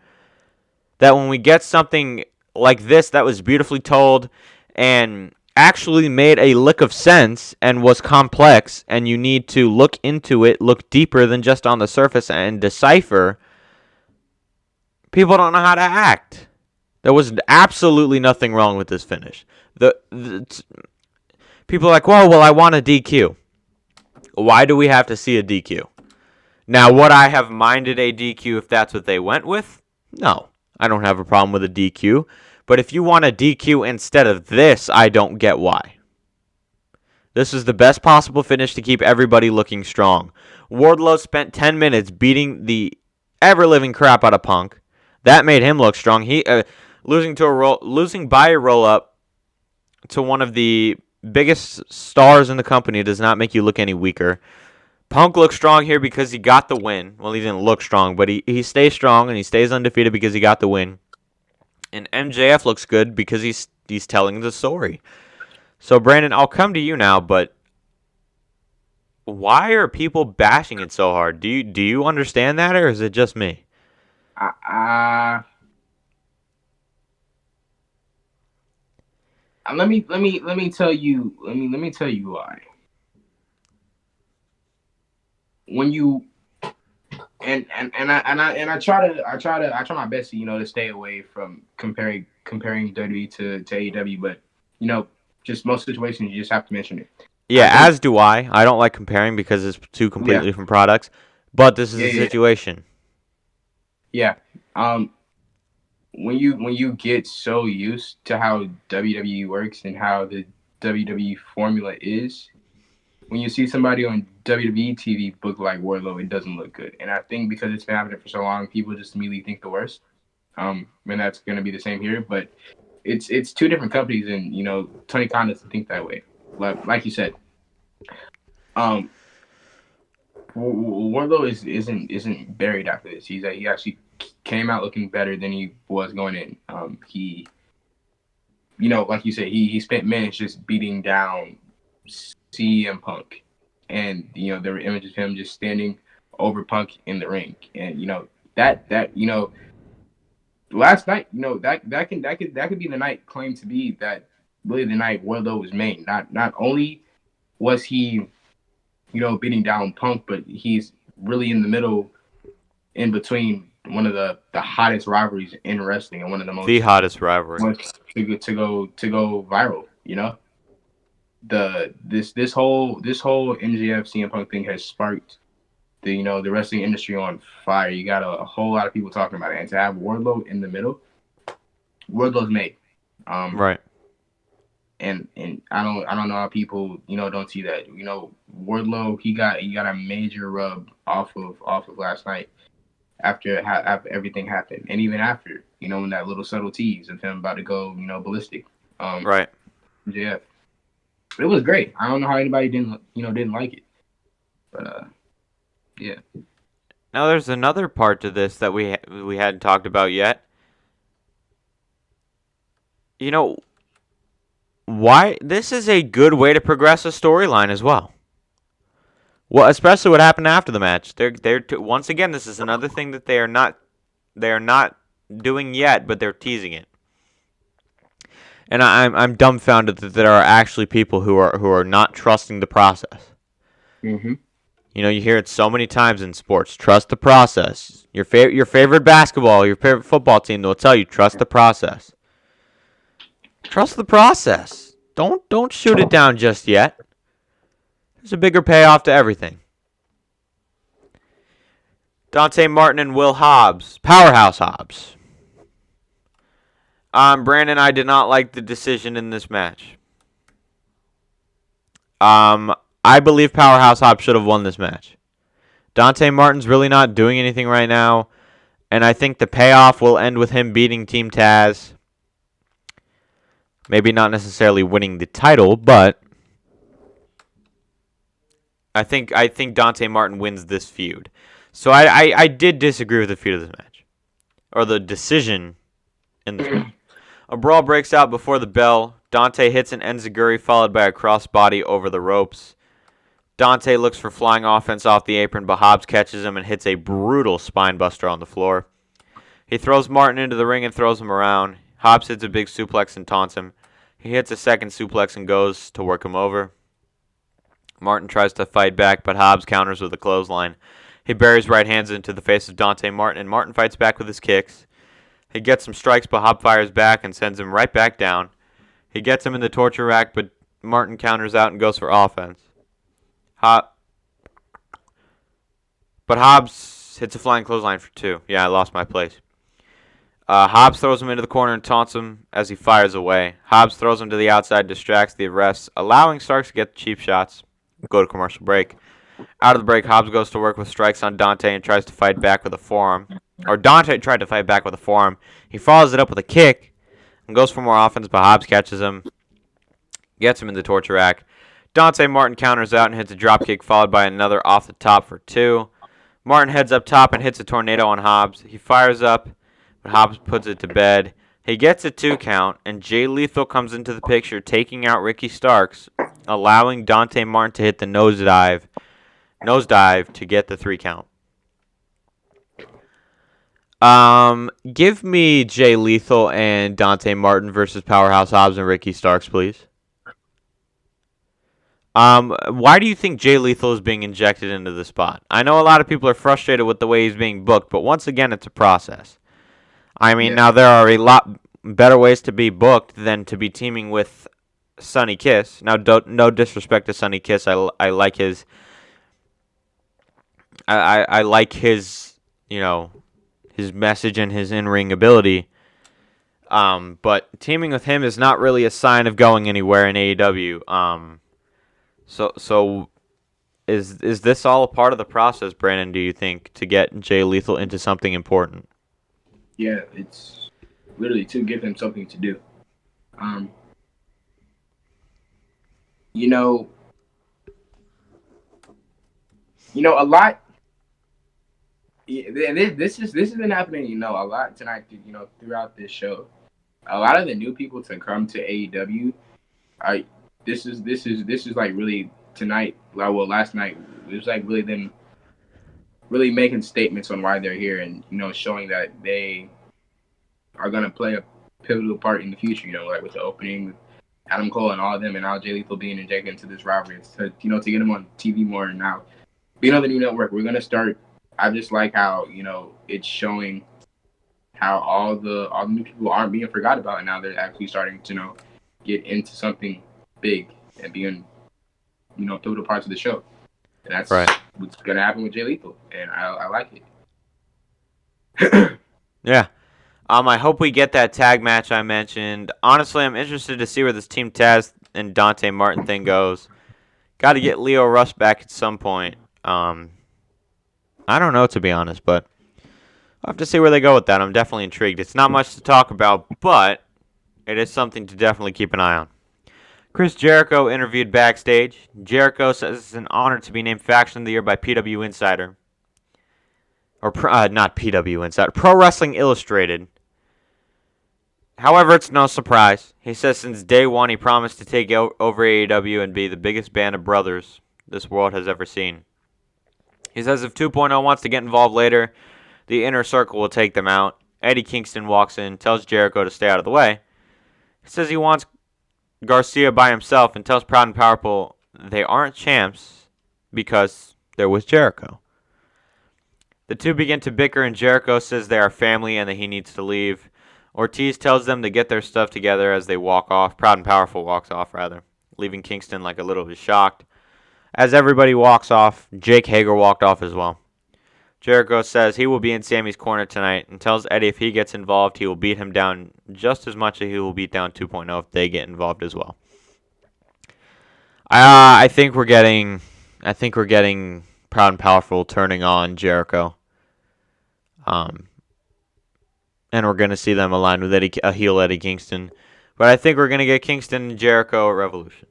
that when we get something like this that was beautifully told and actually made a lick of sense and was complex, and you need to look into it, look deeper than just on the surface and decipher, people don't know how to act. There was absolutely nothing wrong with this finish. People are like, well, I want a DQ. Why do we have to see a DQ? Now, would I have minded a DQ if that's what they went with? No, I don't have a problem with a DQ. But if you want a DQ instead of this, I don't get why. This is the best possible finish to keep everybody looking strong. Wardlow spent 10 minutes beating the ever-living crap out of Punk. That made him look strong. He losing by a roll-up to one of the biggest stars in the company does not make you look any weaker. Punk looks strong here because he got the win. Well, he didn't look strong, but he stays strong and he stays undefeated because he got the win. And MJF looks good because he's telling the story. So, Brandon, I'll come to you now, but why are people bashing it so hard? Do you understand that, or is it just me? Let me tell you why. When you I try my best to to stay away from comparing WWE to AEW, but just most situations you just have to mention it. Yeah, as do I. I don't like comparing because it's two completely different products. But this is a situation. Yeah. When you get so used to how WWE works and how the WWE formula is, when you see somebody on WWE TV book like Wardlow, it doesn't look good. And I think because it's been happening for so long, people just immediately think the worst. And that's going to be the same here. But it's two different companies, and Tony Khan doesn't think that way. Like you said, Wardlow isn't buried after this. He actually came out looking better than he was going in. He, like you said, he spent minutes just beating down CM Punk, and there were images of him just standing over Punk in the ring, and that last night, that could be the night claimed to be that really the night Wardlow was made. Not only was he beating down Punk, but he's really in the middle, in between one of the hottest rivalries in wrestling and one of the hottest rivalry to go viral. This whole MJF CM Punk thing has sparked the wrestling industry on fire. You got a whole lot of people talking about it, and to have Wardlow in the middle, Wardlow's made. Right. And I don't know how people don't see that. Wardlow, he got a major rub off of last night after everything happened, and even after when that little subtle tease of him about to go ballistic. Right. Yeah, it was great. I don't know how anybody didn't like it, but yeah. Now there's another part to this that we hadn't talked about yet. Why this is a good way to progress a storyline as well. Well, especially what happened after the match. They're once again, this is another thing that they are not doing yet, but they're teasing it. And I'm dumbfounded that there are actually people who are not trusting the process. Mm-hmm. You hear it so many times in sports. Trust the process. Your favorite basketball, your favorite football team, they'll tell you trust the process. Trust the process. Don't shoot it down just yet. There's a bigger payoff to everything. Dante Martin and Will Hobbs. Powerhouse Hobbs. Brandon, I did not like the decision in this match. I believe Powerhouse Hobbs should have won this match. Dante Martin's really not doing anything right now, and I think the payoff will end with him beating Team Taz. Maybe not necessarily winning the title, but I think Dante Martin wins this feud. So I did disagree with the feud of this match, or the decision in this match. A brawl breaks out before the bell. Dante hits an enziguri followed by a crossbody over the ropes. Dante looks for flying offense off the apron, but Hobbs catches him and hits a brutal spine buster on the floor. He throws Martin into the ring and throws him around. Hobbs hits a big suplex and taunts him. He hits a second suplex and goes to work him over. Martin tries to fight back, but Hobbs counters with a clothesline. He buries right hands into the face of Dante Martin, and Martin fights back with his kicks. He gets some strikes, but Hobbs fires back and sends him right back down. He gets him in the torture rack, but Martin counters out and goes for offense. But Hobbs hits a flying clothesline for 2. Yeah, I lost my place. Hobbs throws him into the corner and taunts him as he fires away. Hobbs throws him to the outside, distracts the refs, allowing Starks to get cheap shots. Go to commercial break. Out of the break, Hobbs goes to work with strikes on Dante and tries to fight back with a forearm. Or Dante tried to fight back with a forearm. He follows it up with a kick and goes for more offense, but Hobbs catches him, gets him in the torture rack. Dante Martin counters out and hits a dropkick, followed by another off the top for 2. Martin heads up top and hits a tornado on Hobbs. He fires up, but Hobbs puts it to bed. He gets a 2 count, and Jay Lethal comes into the picture, taking out Ricky Starks, allowing Dante Martin to hit the nosedive to get the 3 count. Give me Jay Lethal and Dante Martin versus Powerhouse Hobbs and Ricky Starks, please. Why do you think Jay Lethal is being injected into the spot? I know a lot of people are frustrated with the way he's being booked, but once again, it's a process. I mean, Now there are a lot better ways to be booked than to be teaming with Sonny Kiss. Now, no disrespect to Sonny Kiss. I like his. I like his, his message and his in-ring ability. But teaming with him is not really a sign of going anywhere in AEW. So is this all a part of the process, Brandon, do you think, to get Jay Lethal into something important? Yeah, it's literally to give him something to do. A lot. And this has been happening, a lot tonight. Throughout this show, a lot of the new people to come to AEW. This is like really tonight. Well, last night it was like really them really making statements on why they're here, and showing that they are gonna play a pivotal part in the future. Like with the opening, with Adam Cole and all of them, and now Jay Lethal being injected into this rivalry to get him on TV more, and now being on the new network, we're gonna start. I just like how it's showing how all the new people aren't being forgot about, and now they're actually starting to get into something big and being pivotal parts of the show. And that's right. What's gonna happen with Jay Lethal, and I like it. Yeah. I hope we get that tag match I mentioned. Honestly, I'm interested to see where this Team Taz and Dante Martin thing goes. Got to get Leo Rush back at some point. I don't know, to be honest, but I'll have to see where they go with that. I'm definitely intrigued. It's not much to talk about, but it is something to definitely keep an eye on. Chris Jericho interviewed backstage. Jericho says it's an honor to be named Faction of the Year by PW Insider. Or, not PW Insider, Pro Wrestling Illustrated. However, it's no surprise. He says since day one he promised to take over AEW and be the biggest band of brothers this world has ever seen. He says if 2.0 wants to get involved later, the inner circle will take them out. Eddie Kingston walks in, tells Jericho to stay out of the way. He says he wants Garcia by himself and tells Proud and Powerful they aren't champs because they're with Jericho. The two begin to bicker and Jericho says they are family and that he needs to leave. Ortiz tells them to get their stuff together as they walk off. Proud and Powerful walks off, leaving Kingston like a little bit shocked. As everybody walks off, Jake Hager walked off as well. Jericho says he will be in Sammy's corner tonight and tells Eddie if he gets involved, he will beat him down just as much as he will beat down 2.0 if they get involved as well. I think we're getting Proud and Powerful turning on Jericho. And we're going to see them aligned with a heel Eddie Kingston. But I think we're going to get Kingston and Jericho at Revolution.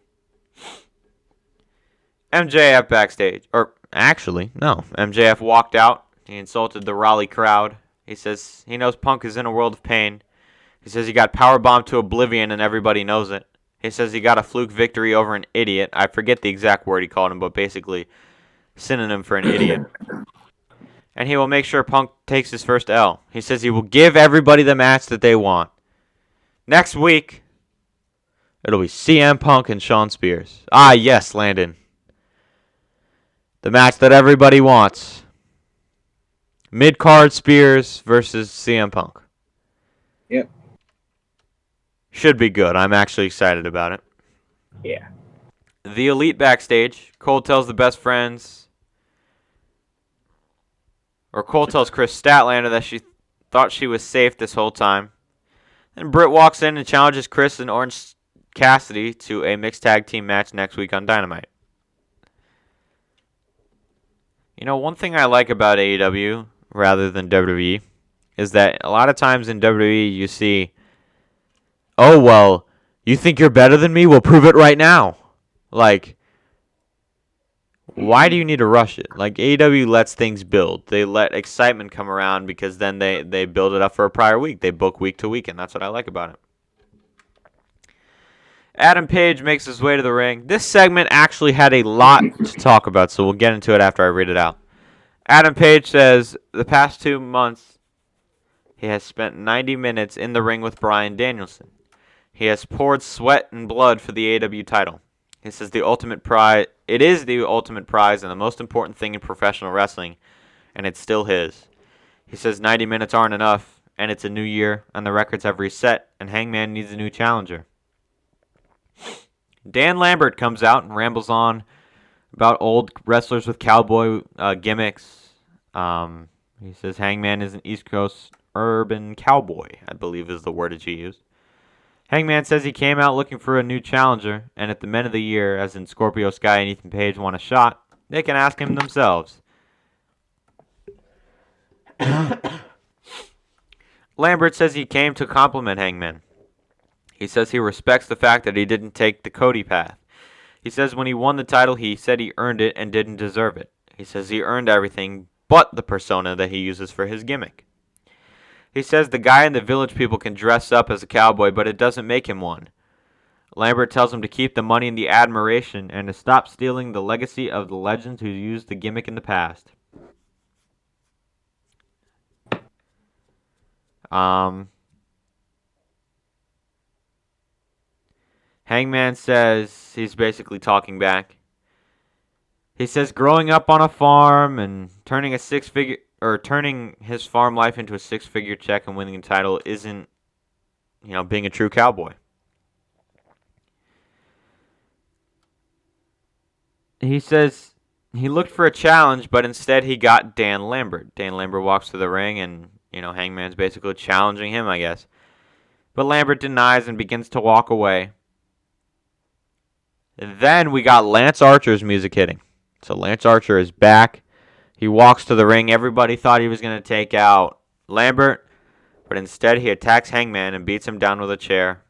MJF backstage. Or, actually, no. MJF walked out. He insulted the Raleigh crowd. He says he knows Punk is in a world of pain. He says he got powerbombed to oblivion and everybody knows it. He says he got a fluke victory over an idiot. I forget the exact word he called him, but basically synonym for an idiot. And he will make sure Punk takes his first L. He says he will give everybody the match that they want. Next week, it'll be CM Punk and Shawn Spears. Ah, yes, Landon. The match that everybody wants. Mid-card Spears versus CM Punk. Yep. Should be good. I'm actually excited about it. Yeah. The Elite backstage. Cole tells the best friends... Or Cole tells Chris Statlander that she thought she was safe this whole time. Then Britt walks in and challenges Chris and Orange Cassidy to a mixed tag team match next week on Dynamite. One thing I like about AEW rather than WWE is that a lot of times in WWE you see, oh, well, you think you're better than me? Well, prove it right now. Like, why do you need to rush it? Like, AEW lets things build. They let excitement come around because then they build it up for a prior week. They book week to week, and that's what I like about it. Adam Page makes his way to the ring. This segment actually had a lot to talk about, so we'll get into it after I read it out. Adam Page says the past 2 months he has spent 90 minutes in the ring with Bryan Danielson. He has poured sweat and blood for the AEW title. He says it is the ultimate prize and the most important thing in professional wrestling, and it's still his. He says 90 minutes aren't enough, and it's a new year, and the records have reset, and Hangman needs a new challenger. Dan Lambert comes out and rambles on about old wrestlers with cowboy gimmicks. He says Hangman is an East Coast urban cowboy, I believe is the wordage he used. Hangman says he came out looking for a new challenger, and if the men of the year, as in Scorpio Sky and Ethan Page, want a shot, they can ask him themselves. Lambert says he came to compliment Hangman. He says he respects the fact that he didn't take the Cody path. He says when he won the title, he said he earned it and didn't deserve it. He says he earned everything but the persona that he uses for his gimmick. He says the guy in the Village People can dress up as a cowboy, but it doesn't make him one. Lambert tells him to keep the money and the admiration and to stop stealing the legacy of the legends who used the gimmick in the past. Hangman says he's basically talking back. He says growing up on a farm and turning his farm life into a six-figure check and winning a title isn't, being a true cowboy. He says he looked for a challenge, but instead he got Dan Lambert. Dan Lambert walks to the ring and, Hangman's basically challenging him, I guess. But Lambert denies and begins to walk away. And then we got Lance Archer's music hitting. So Lance Archer is back. He walks to the ring. Everybody thought he was going to take out Lambert, but instead he attacks Hangman and beats him down with a chair.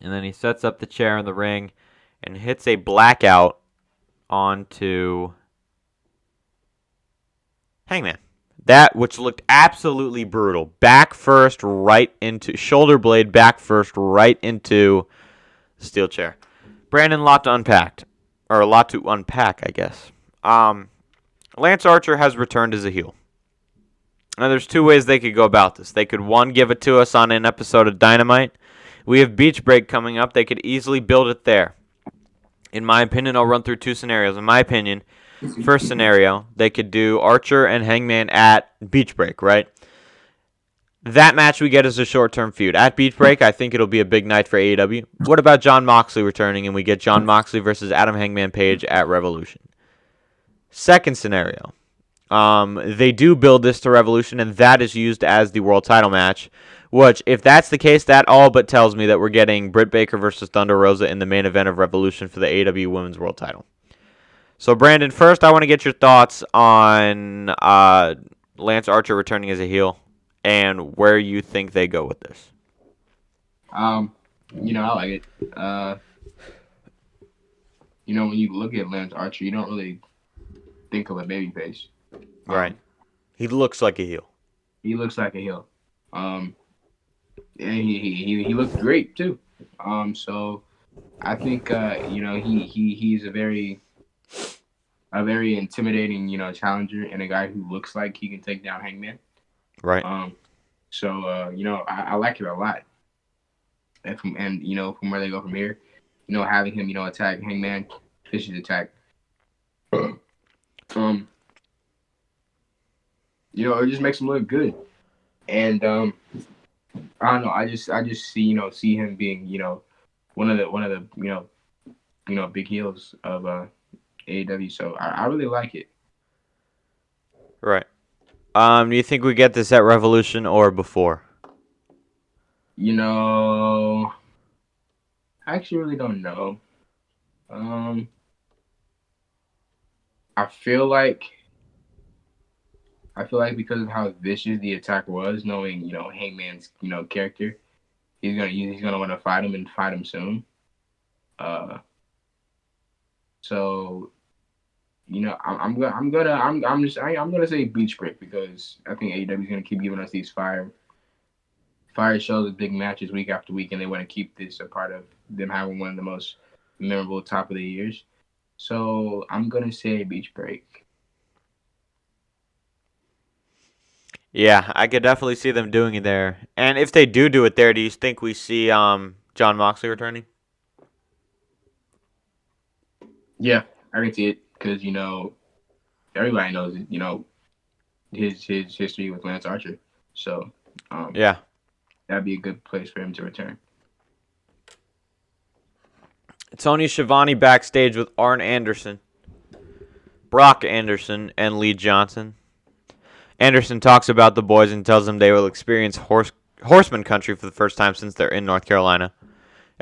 And then he sets up the chair in the ring and hits a blackout onto Hangman. That which looked absolutely brutal. Back first, right into shoulder blade, back first, right into the steel chair. Brandon, a lot to unpack, I guess. Lance Archer has returned as a heel. Now, there's 2 ways they could go about this. They could, 1, give it to us on an episode of Dynamite. We have Beach Break coming up. They could easily build it there. In my opinion, I'll run through 2 scenarios. In my opinion, first scenario, they could do Archer and Hangman at Beach Break, right? That match we get as a short-term feud. At Beach Break, I think it'll be a big night for AEW. What about Jon Moxley returning and we get Jon Moxley versus Adam Hangman Page at Revolution? Second scenario. They do build this to Revolution, and that is used as the world title match, which, if that's the case, that all but tells me that we're getting Britt Baker versus Thunder Rosa in the main event of Revolution for the AEW Women's World Title. So, Brandon, first I want to get your thoughts on Lance Archer returning as a heel and where you think they go with this. I like it. When you look at Lance Archer, you don't really think of a babyface. Right. He looks like a heel. He looks like a heel. And he looked great too. So I think he's a very intimidating challenger and a guy who looks like he can take down Hangman. Right. I like it a lot. And from where they go from here, having him attack Hangman, Fish's attack. It just makes him look good. And I don't know. I just see him being one of the big heels of AEW. So I really like it. Right. Do you think we get this at Revolution or before? I actually really don't know. I feel like because of how vicious the attack was, knowing Hangman's character, he's gonna want to fight him and fight him soon. Uh, so I'm gonna say beach break because I think AEW is gonna keep giving us these fire shows with big matches week after week, and they want to keep this a part of them having one of the most memorable top of the years. So I'm gonna say beach break. Yeah, I could definitely see them doing it there. And if they do it there, do you think we see John Moxley returning? Yeah, I can see it because everybody knows his history with Lance Archer, so Yeah. that'd be a good place for him to return. Tony Schiavone backstage with Arn Anderson, Brock Anderson, and Lee Johnson. Anderson talks about the boys and tells them they will experience horseman country for the first time since they're in North Carolina.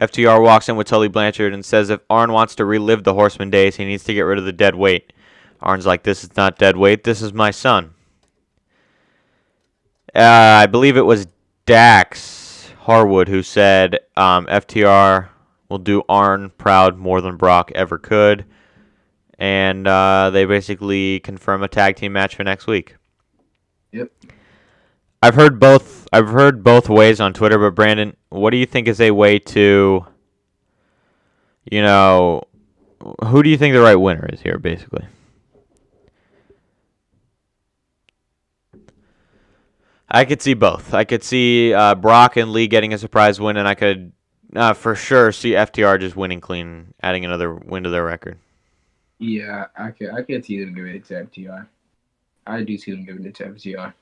FTR walks in with Tully Blanchard and says if Arn wants to relive the horseman days, he needs to get rid of the dead weight. Arn's like, this is not dead weight, this is my son. I believe it was Dax Harwood who said FTR will do Arn proud more than Brock ever could. And they basically confirm a tag team match for next week. Yep. I've heard both ways on Twitter, but Brandon, what do you think is a way to, who do you think the right winner is here, basically? I could see both. I could see Brock and Lee getting a surprise win, and I could for sure see FTR just winning clean, adding another win to their record. Yeah, I could see them giving it to FTR. I do see them giving it to FTR.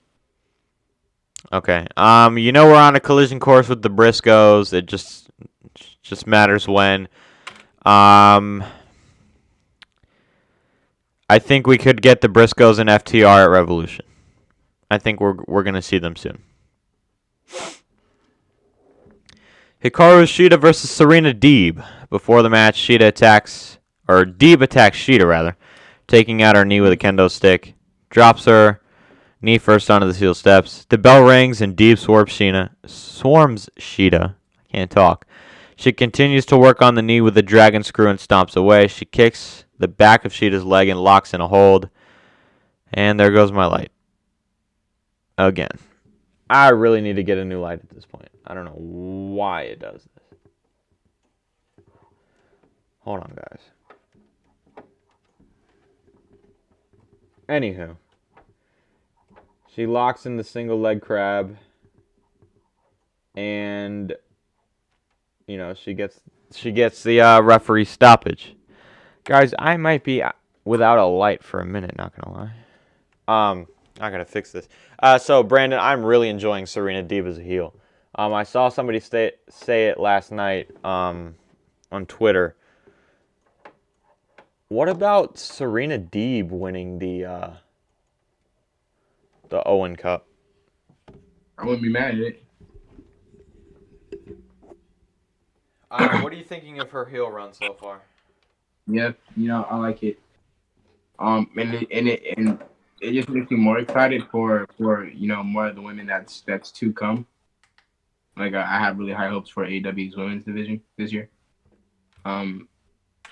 Okay. We're on a collision course with the Briscoes. It just matters when. I think we could get the Briscoes and FTR at Revolution. I think we're gonna see them soon. Hikaru Shida versus Serena Deeb. Before the match, Deeb attacks Shida rather, taking out her knee with a kendo stick. Drops her knee first onto the steel steps. The bell rings and Deeb swarms Shida. I can't talk. She continues to work on the knee with the dragon screw and stomps away. She kicks the back of Shida's leg and locks in a hold. And there goes my light. Again. I really need to get a new light at this point. I don't know why it does this. Hold on, guys. Anywho. She locks in the single leg crab. And she gets the referee stoppage. Guys, I might be without a light for a minute, not gonna lie. I gotta fix this. So Brandon, I'm really enjoying Serena Deeb as a heel. I saw somebody say it last night on Twitter. What about Serena Deeb winning the Owen Cup? I wouldn't be mad at it. What are you thinking of her heel run so far? Yeah, I like it. And it just makes me more excited for more of the women that's to come. Like I have really high hopes for AEW's women's division this year. And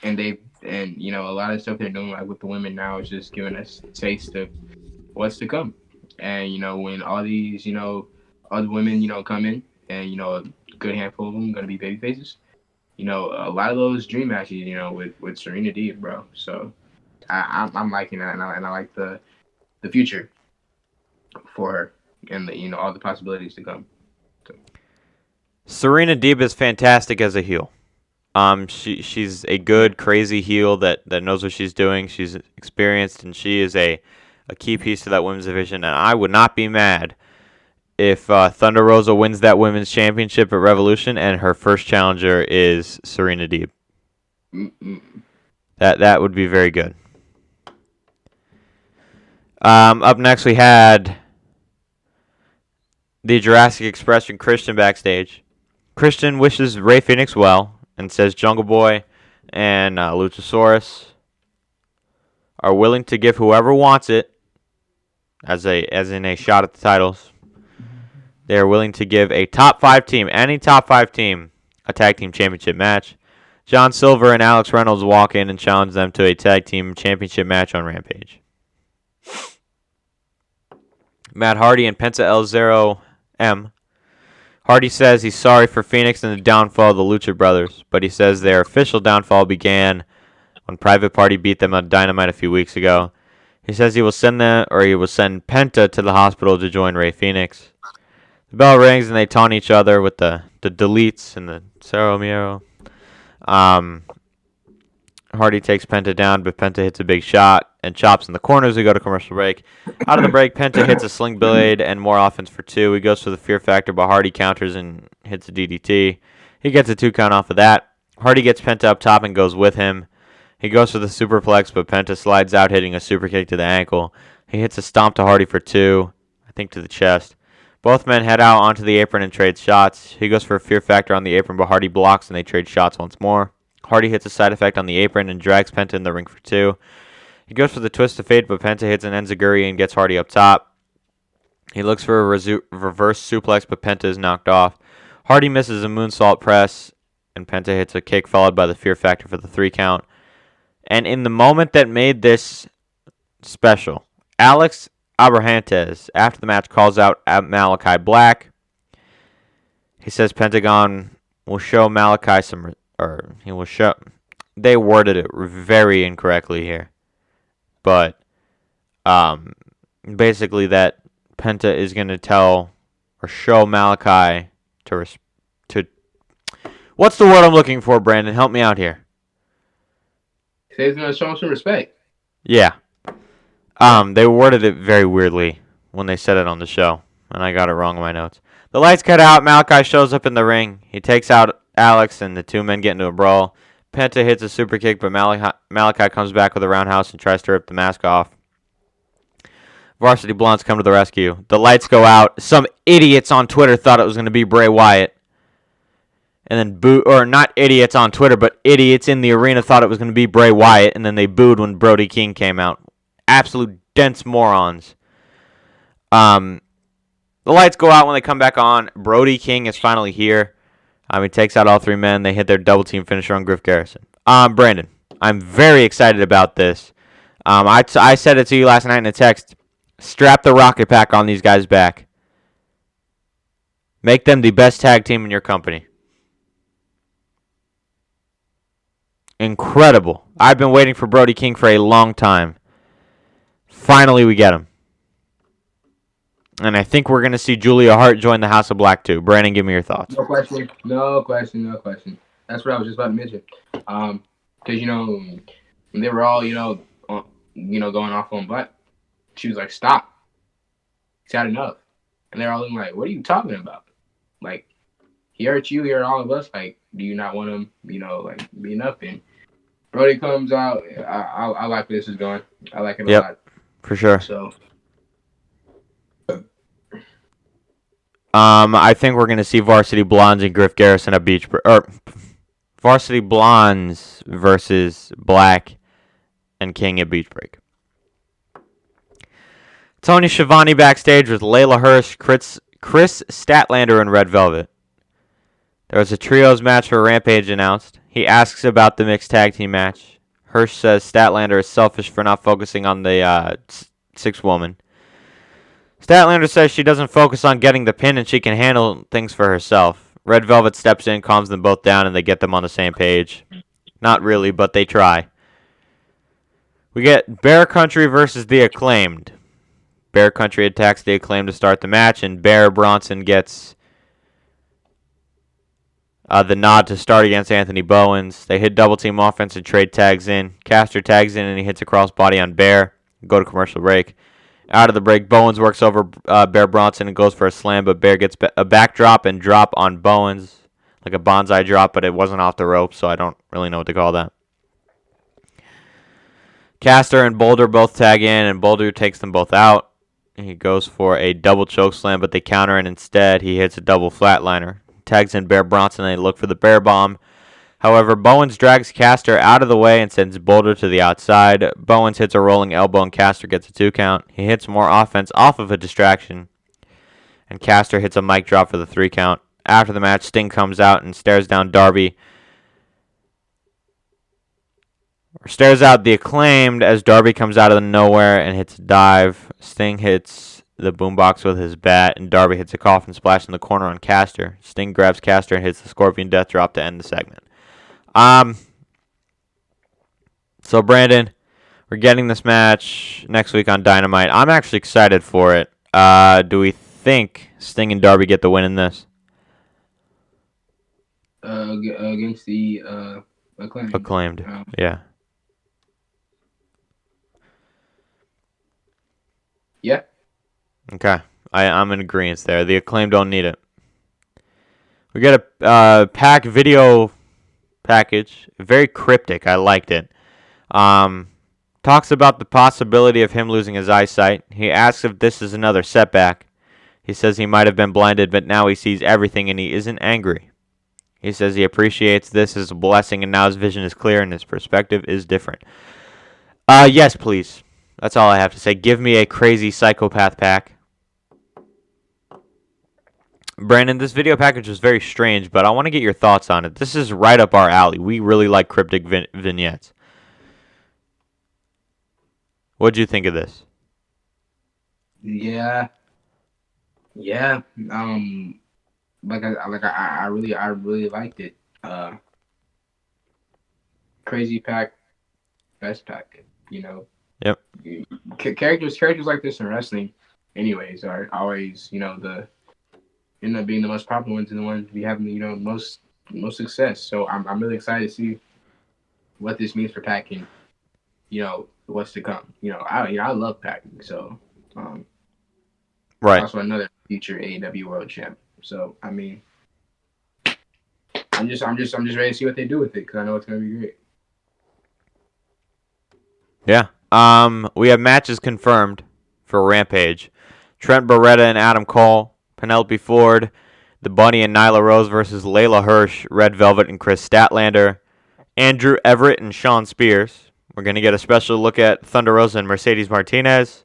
a lot of stuff they're doing like with the women now is just giving us a taste of what's to come. And when all these other women come in, and a good handful of them are gonna be baby faces. A lot of those dream matches, with Serena Deeb, bro. So I'm liking that, and I like the future for her and all the possibilities to come. So. Serena Deeb is fantastic as a heel. She's a good, crazy heel that knows what she's doing. She's experienced, and she is a key piece to that women's division. And I would not be mad if Thunder Rosa wins that women's championship at Revolution and her first challenger is Serena Deeb. That would be very good. Up next, we had the Jurassic Express and Christian backstage. Christian wishes Rey Fenix well and says Jungle Boy and Luchasaurus are willing to give whoever wants it, as in a shot at the titles. They are willing to give a top 5 team, any top 5 team, a tag team championship match. John Silver and Alex Reynolds walk in and challenge them to a tag team championship match on Rampage. Matt Hardy and Penta El Zero M. Hardy says he's sorry for Phoenix and the downfall of the Lucha Brothers, but he says their official downfall began when Private Party beat them on Dynamite a few weeks ago. He says he will send Penta to the hospital to join Rey Fenix. The bell rings and they taunt each other with the deletes and the Cerro Miedo. Hardy takes Penta down, but Penta hits a big shot and chops in the corners. We go to commercial break. Out of the break, Penta hits a sling blade and more offense for 2. He goes for the Fear Factor, but Hardy counters and hits a DDT. He gets a 2 count off of that. Hardy gets Penta up top and goes with him. He goes for the superplex, but Penta slides out, hitting a super kick to the ankle. He hits a stomp to Hardy for 2, I think to the chest. Both men head out onto the apron and trade shots. He goes for a Fear Factor on the apron, but Hardy blocks and they trade shots once more. Hardy hits a side effect on the apron and drags Penta in the ring for 2. He goes for the twist of fate, but Penta hits an enziguri and gets Hardy up top. He looks for a reverse suplex, but Penta is knocked off. Hardy misses a moonsault press, and Penta hits a kick followed by the Fear Factor for the 3 count. And in the moment that made this special, Alex Abrahantes, after the match, calls out Malachi Black. He says Pentagon will show Malachi some... Or he will show. They worded it very incorrectly here, but basically that Penta is going to tell or show Malachi to. What's the word I'm looking for, Brandon? Help me out here. Say he's going to show him some respect. Yeah. They worded it very weirdly when they said it on the show, and I got it wrong in my notes. The lights cut out. Malachi shows up in the ring. He takes out Alex, and the 2 men get into a brawl. Penta hits a super kick, but Malachi comes back with a roundhouse and tries to rip the mask off. Varsity Blondes come to the rescue. The lights go out. Some idiots on Twitter thought it was going to be Bray Wyatt. And then not idiots on Twitter, but idiots in the arena thought it was going to be Bray Wyatt, and then they booed when Brody King came out. Absolute dense morons. The lights go out when they come back on. Brody King is finally here. He takes out all 3 men. They hit their double team finisher on Griff Garrison. Brandon, I'm very excited about this. I said it to you last night in a text. Strap the rocket pack on these guys' back. Make them the best tag team in your company. Incredible. I've been waiting for Brody King for a long time. Finally, we get him. And I think we're going to see Julia Hart join the House of Black too. Brandon, give me your thoughts. No question. That's what I was just about to mention. Because, when they were all, going off on Black, she was like, stop. He's had enough. And they're all like, what are you talking about? Like, he hurt you, he hurt all of us. Like, do you not want him, being up? And Brody comes out. I like where this is going. I like it a lot. For sure. So... I think we're going to see Varsity Blondes and Griff Garrison at Varsity Blondes versus Black and King at Beach Break. Tony Schiavone backstage with Layla Hirsch, Chris Statlander, and Red Velvet. There was a trios match for Rampage announced. He asks about the mixed tag team match. Hirsch says Statlander is selfish for not focusing on the 6th woman. Statlander says she doesn't focus on getting the pin and she can handle things for herself. Red Velvet steps in, calms them both down, and they get them on the same page. Not really, but they try. We get Bear Country versus The Acclaimed. Bear Country attacks The Acclaimed to start the match, and Bear Bronson gets the nod to start against Anthony Bowens. They hit double team offense and trade tags in. Caster tags in, and he hits a crossbody on Bear. Go to commercial break. Out of the break, Bowens works over Bear Bronson and goes for a slam, but Bear gets a backdrop and drop on Bowens, like a bonsai drop, but it wasn't off the rope, so I don't really know what to call that. Caster and Boulder both tag in, and Boulder takes them both out. He goes for a double choke slam, but they counter, and instead he hits a double flatliner. Tags in Bear Bronson, and they look for the bear bomb. However, Bowens drags Caster out of the way and sends Boulder to the outside. Bowens hits a rolling elbow and Caster gets a 2 count. He hits more offense off of a distraction, and Caster hits a mic drop for the 3 count. After the match, Sting comes out and stares out the Acclaimed as Darby comes out of nowhere and hits a dive. Sting hits the boombox with his bat, and Darby hits a coffin splash in the corner on Caster. Sting grabs Caster and hits the Scorpion Death Drop to end the segment. So Brandon, we're getting this match next week on Dynamite. I'm actually excited for it. Do we think Sting and Darby get the win in this? Against the Acclaimed. Acclaimed, yeah. Yeah. Okay, I'm in agreement there. The Acclaimed don't need it. We got a pack video package, very cryptic. I liked it. Talks about the possibility of him losing his eyesight. He asks if this is another setback. He says he might have been blinded, but now he sees everything and he isn't angry. He says he appreciates this as a blessing and now his vision is clear and his perspective is different. Yes, please. That's all I have to say. Give me a crazy psychopath pack. Brandon, this video package was very strange, but I want to get your thoughts on it. This is right up our alley. We really like cryptic vignettes. What'd you think of this? Yeah. I really liked it. Crazy pack, best pack. You know. Yep. Characters like this in wrestling, anyways, are always end up being the most popular ones and the ones we have most success. So I'm really excited to see what this means for packing. What's to come. I love packing. So right. Also another future AEW World Champ. So I mean, I'm just ready to see what they do with it because I know it's gonna be great. Yeah. We have matches confirmed for Rampage. Trent Beretta and Adam Cole, Penelope Ford, The Bunny and Nyla Rose versus Layla Hirsch, Red Velvet and Chris Statlander, Andrew Everett and Sean Spears. We're going to get a special look at Thunder Rosa and Mercedes Martinez,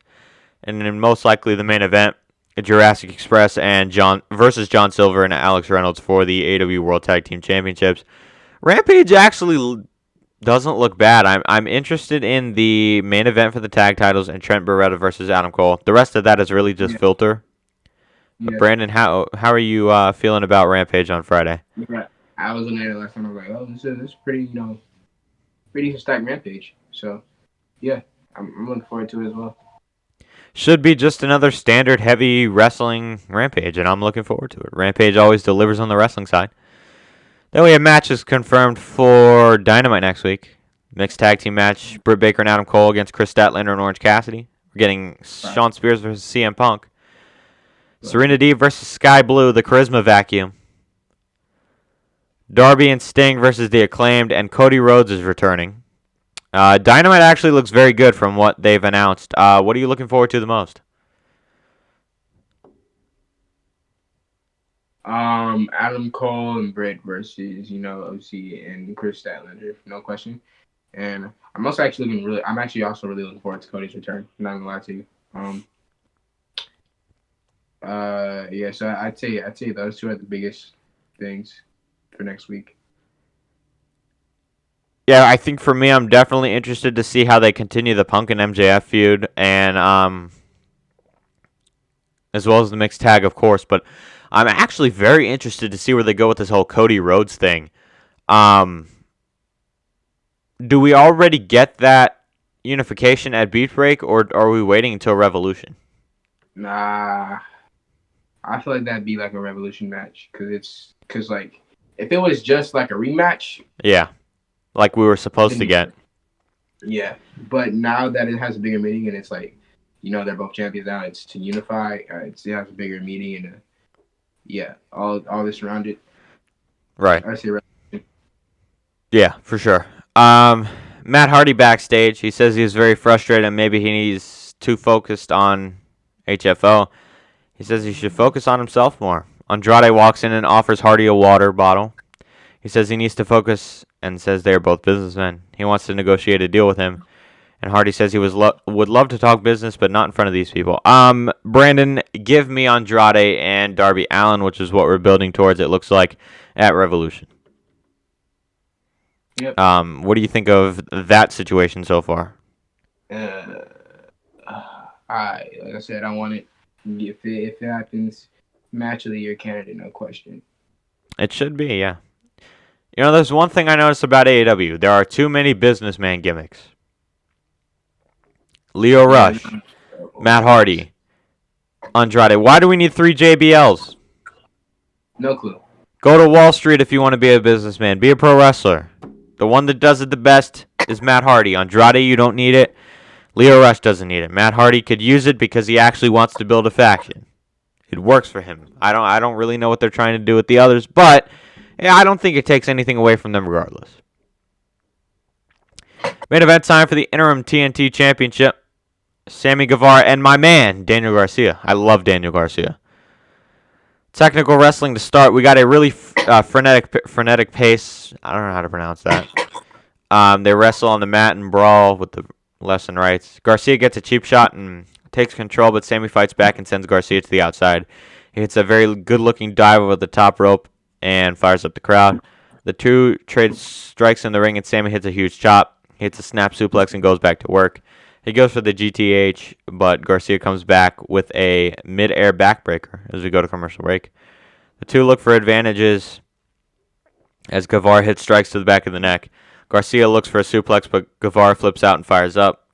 and then most likely the main event, Jurassic Express and John Silver and Alex Reynolds for the AEW World Tag Team Championships. Rampage actually doesn't look bad. I'm interested in the main event for the tag titles and Trent Beretta versus Adam Cole. The rest of that is really just filter. Yeah. Brandon, how are you feeling about Rampage on Friday? Yeah, I was looking at it last time. I was like, oh, this is pretty, pretty stacked Rampage. So, yeah, I'm looking forward to it as well. Should be just another standard heavy wrestling Rampage, and I'm looking forward to it. Rampage always delivers on the wrestling side. Then we have matches confirmed for Dynamite next week. Mixed tag team match, Britt Baker and Adam Cole against Chris Statlander and Orange Cassidy. We're getting Sean Spears versus CM Punk. Serena Deeb versus Sky Blue, the Charisma Vacuum. Darby and Sting versus the Acclaimed, and Cody Rhodes is returning. Dynamite actually looks very good from what they've announced. What are you looking forward to the most? Adam Cole and Britt versus, OC and Chris Statlander, no question. And I'm actually also really looking forward to Cody's return. I'm not gonna lie to you. So I'd say those two are the biggest things for next week. Yeah, I think for me, I'm definitely interested to see how they continue the Punk and MJF feud, and as well as the mixed tag, of course. But I'm actually very interested to see where they go with this whole Cody Rhodes thing. Do we already get that unification at Beat Break, or are we waiting until Revolution? Nah, I feel like that'd be like a Revolution match because if it was just like a rematch, yeah, like we were supposed to get. Yeah, but now that it has a bigger meaning and it's like, they're both champions now, it's to unify. It has a bigger meaning and all this around it. Right. I say Revolution. Yeah, for sure. Matt Hardy backstage. He says he was very frustrated and maybe he's too focused on HFO. He says he should focus on himself more. Andrade walks in and offers Hardy a water bottle. He says he needs to focus and says they are both businessmen. He wants to negotiate a deal with him. And Hardy says he would love to talk business, but not in front of these people. Brandon, give me Andrade and Darby Allin, which is what we're building towards, it looks like, at Revolution. Yep. What do you think of that situation so far? Like I said, I want it. If it happens, match of the year candidate, no question. It should be, yeah. You know, there's one thing I noticed about AEW. There are too many businessman gimmicks. Lio Rush, Matt Hardy, Andrade. Why do we need 3 JBLs? No clue. Go to Wall Street if you want to be a businessman. Be a pro wrestler. The one that does it the best is Matt Hardy. Andrade, you don't need it. Lio Rush doesn't need it. Matt Hardy could use it because he actually wants to build a faction. It works for him. I don't really know what they're trying to do with the others, but I don't think it takes anything away from them regardless. Main event time for the interim TNT Championship. Sammy Guevara and my man, Daniel Garcia. I love Daniel Garcia. Technical wrestling to start. We got a really frenetic pace. I don't know how to pronounce that. They wrestle on the mat and brawl with the lefts and rights. Garcia gets a cheap shot and takes control, but Sammy fights back and sends Garcia to the outside. He hits a very good-looking dive over the top rope and fires up the crowd. The two trade strikes in the ring, and Sammy hits a huge chop. He hits a snap suplex and goes back to work. He goes for the GTH, but Garcia comes back with a mid-air backbreaker as we go to commercial break. The two look for advantages as Guevara hits strikes to the back of the neck. Garcia looks for a suplex, but Guevara flips out and fires up.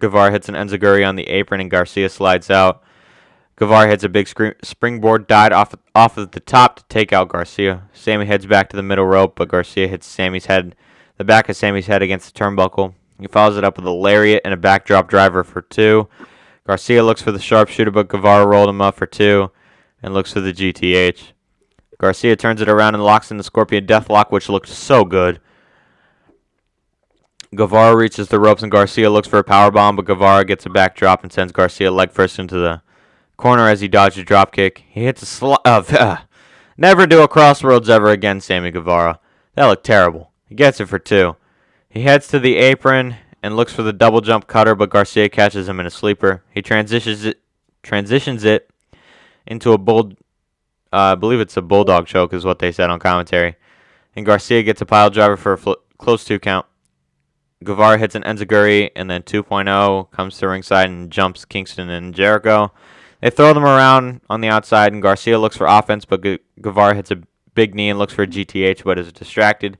Guevara hits an enziguri on the apron, and Garcia slides out. Guevara hits a big springboard dive off of the top to take out Garcia. Sammy heads back to the middle rope, but Garcia hits the back of Sammy's head against the turnbuckle. He follows it up with a lariat and a backdrop driver for 2. Garcia looks for the sharpshooter, but Guevara rolled him up for 2 and looks for the GTH. Garcia turns it around and locks in the Scorpion Deathlock, which looked so good. Guevara reaches the ropes and Garcia looks for a powerbomb, but Guevara gets a backdrop and sends Garcia leg first into the corner as he dodges a dropkick. He hits a never do a crossroads ever again, Sammy Guevara. That looked terrible. He gets it for 2. He heads to the apron and looks for the double jump cutter, but Garcia catches him in a sleeper. He transitions it into I believe it's a bulldog choke is what they said on commentary. And Garcia gets a pile driver for a close 2 count. Guevara hits an enziguri, and then 2.0 comes to ringside and jumps Kingston and Jericho. They throw them around on the outside, and Garcia looks for offense, but Guevara hits a big knee and looks for a GTH, but is distracted.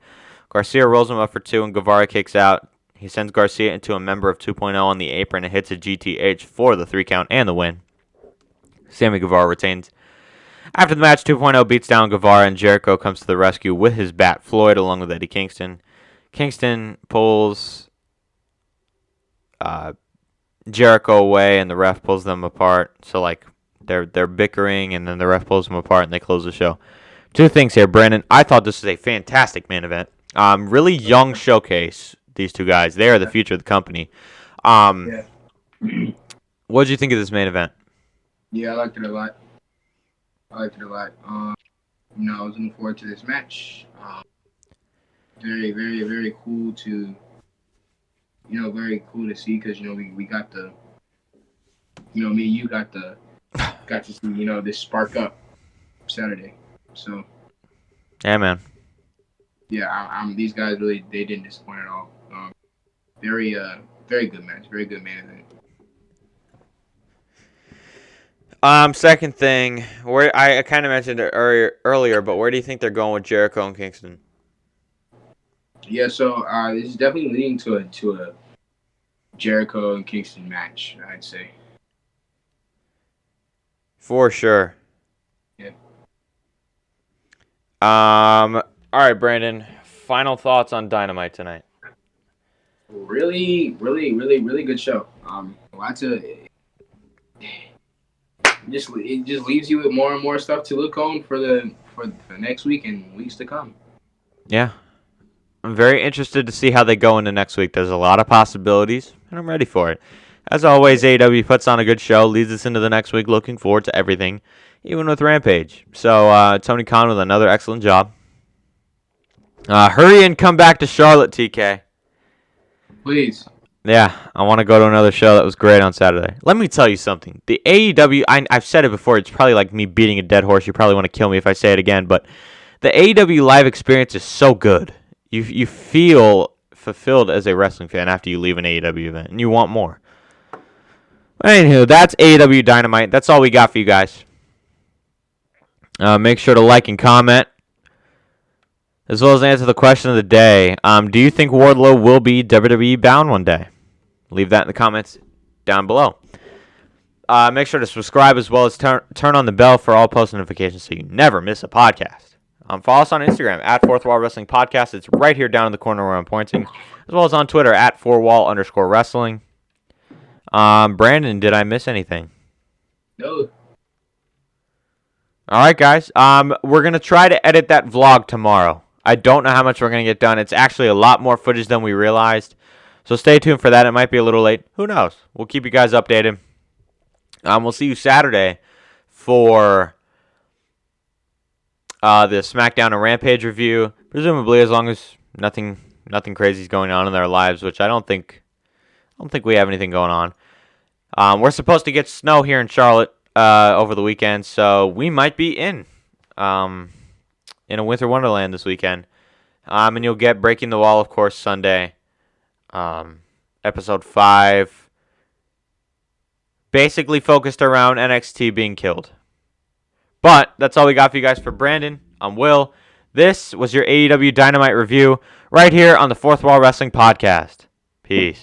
Garcia rolls him up for 2, and Guevara kicks out. He sends Garcia into a member of 2.0 on the apron and hits a GTH for the 3 count and the win. Sammy Guevara retains. After the match, 2.0 beats down Guevara, and Jericho comes to the rescue with his bat Floyd along with Eddie Kingston. Kingston pulls Jericho away, and the ref pulls them apart. So, they're bickering, and then the ref pulls them apart, and they close the show. 2 things here, Brandon. I thought this was a fantastic main event. Really young showcase, these 2 guys. They are the future of the company. Yeah. What did you think of this main event? Yeah, I liked it a lot. I was looking forward to this match. Very, very, very cool to, very cool to see because, we got the, me and you got to see, this spark up Saturday. So. Yeah, man. Yeah, these guys really, they didn't disappoint at all. Very good match. Very good main event. Second thing, where I kind of mentioned it earlier, but where do you think they're going with Jericho and Kingston? Yeah, so this is definitely leading to a Jericho and Kingston match, I'd say. For sure. Yeah. All right, Brandon. Final thoughts on Dynamite tonight. Really, really, really, really good show. Lots of. It just leaves you with more and more stuff to look on for the next week and weeks to come. Yeah. I'm very interested to see how they go into next week. There's a lot of possibilities, and I'm ready for it. As always, AEW puts on a good show, leads us into the next week looking forward to everything, even with Rampage. So, Tony Khan with another excellent job. Hurry and come back to Charlotte, TK. Please. Yeah, I want to go to another show that was great on Saturday. Let me tell you something. The AEW, I've said it before, it's probably like me beating a dead horse. You probably want to kill me if I say it again, but the AEW live experience is so good. You feel fulfilled as a wrestling fan after you leave an AEW event, and you want more. Anywho, that's AEW Dynamite. That's all we got for you guys. Make sure to like and comment, as well as answer the question of the day. Do you think Wardlow will be WWE bound one day? Leave that in the comments down below. Make sure to subscribe as well as turn on the bell for all post notifications so you never miss a podcast. Follow us on Instagram at Fourth Wall Wrestling Podcast. It's right here down in the corner where I'm pointing, as well as on Twitter at 4wall_wrestling. Brandon, did I miss anything? No. All right, guys. We're going to try to edit that vlog tomorrow. I don't know how much we're going to get done. It's actually a lot more footage than we realized. So stay tuned for that. It might be a little late. Who knows? We'll keep you guys updated. We'll see you Saturday for the SmackDown and Rampage review. Presumably, as long as nothing crazy is going on in their lives, which I don't think we have anything going on. We're supposed to get snow here in Charlotte over the weekend, so we might be in a winter wonderland this weekend. And you'll get Breaking the Wall, of course, Sunday. Episode 5. Basically focused around NXT being killed. But that's all we got for you guys. For Brandon, I'm Will. This was your AEW Dynamite review right here on the Fourth Wall Wrestling Podcast. Peace.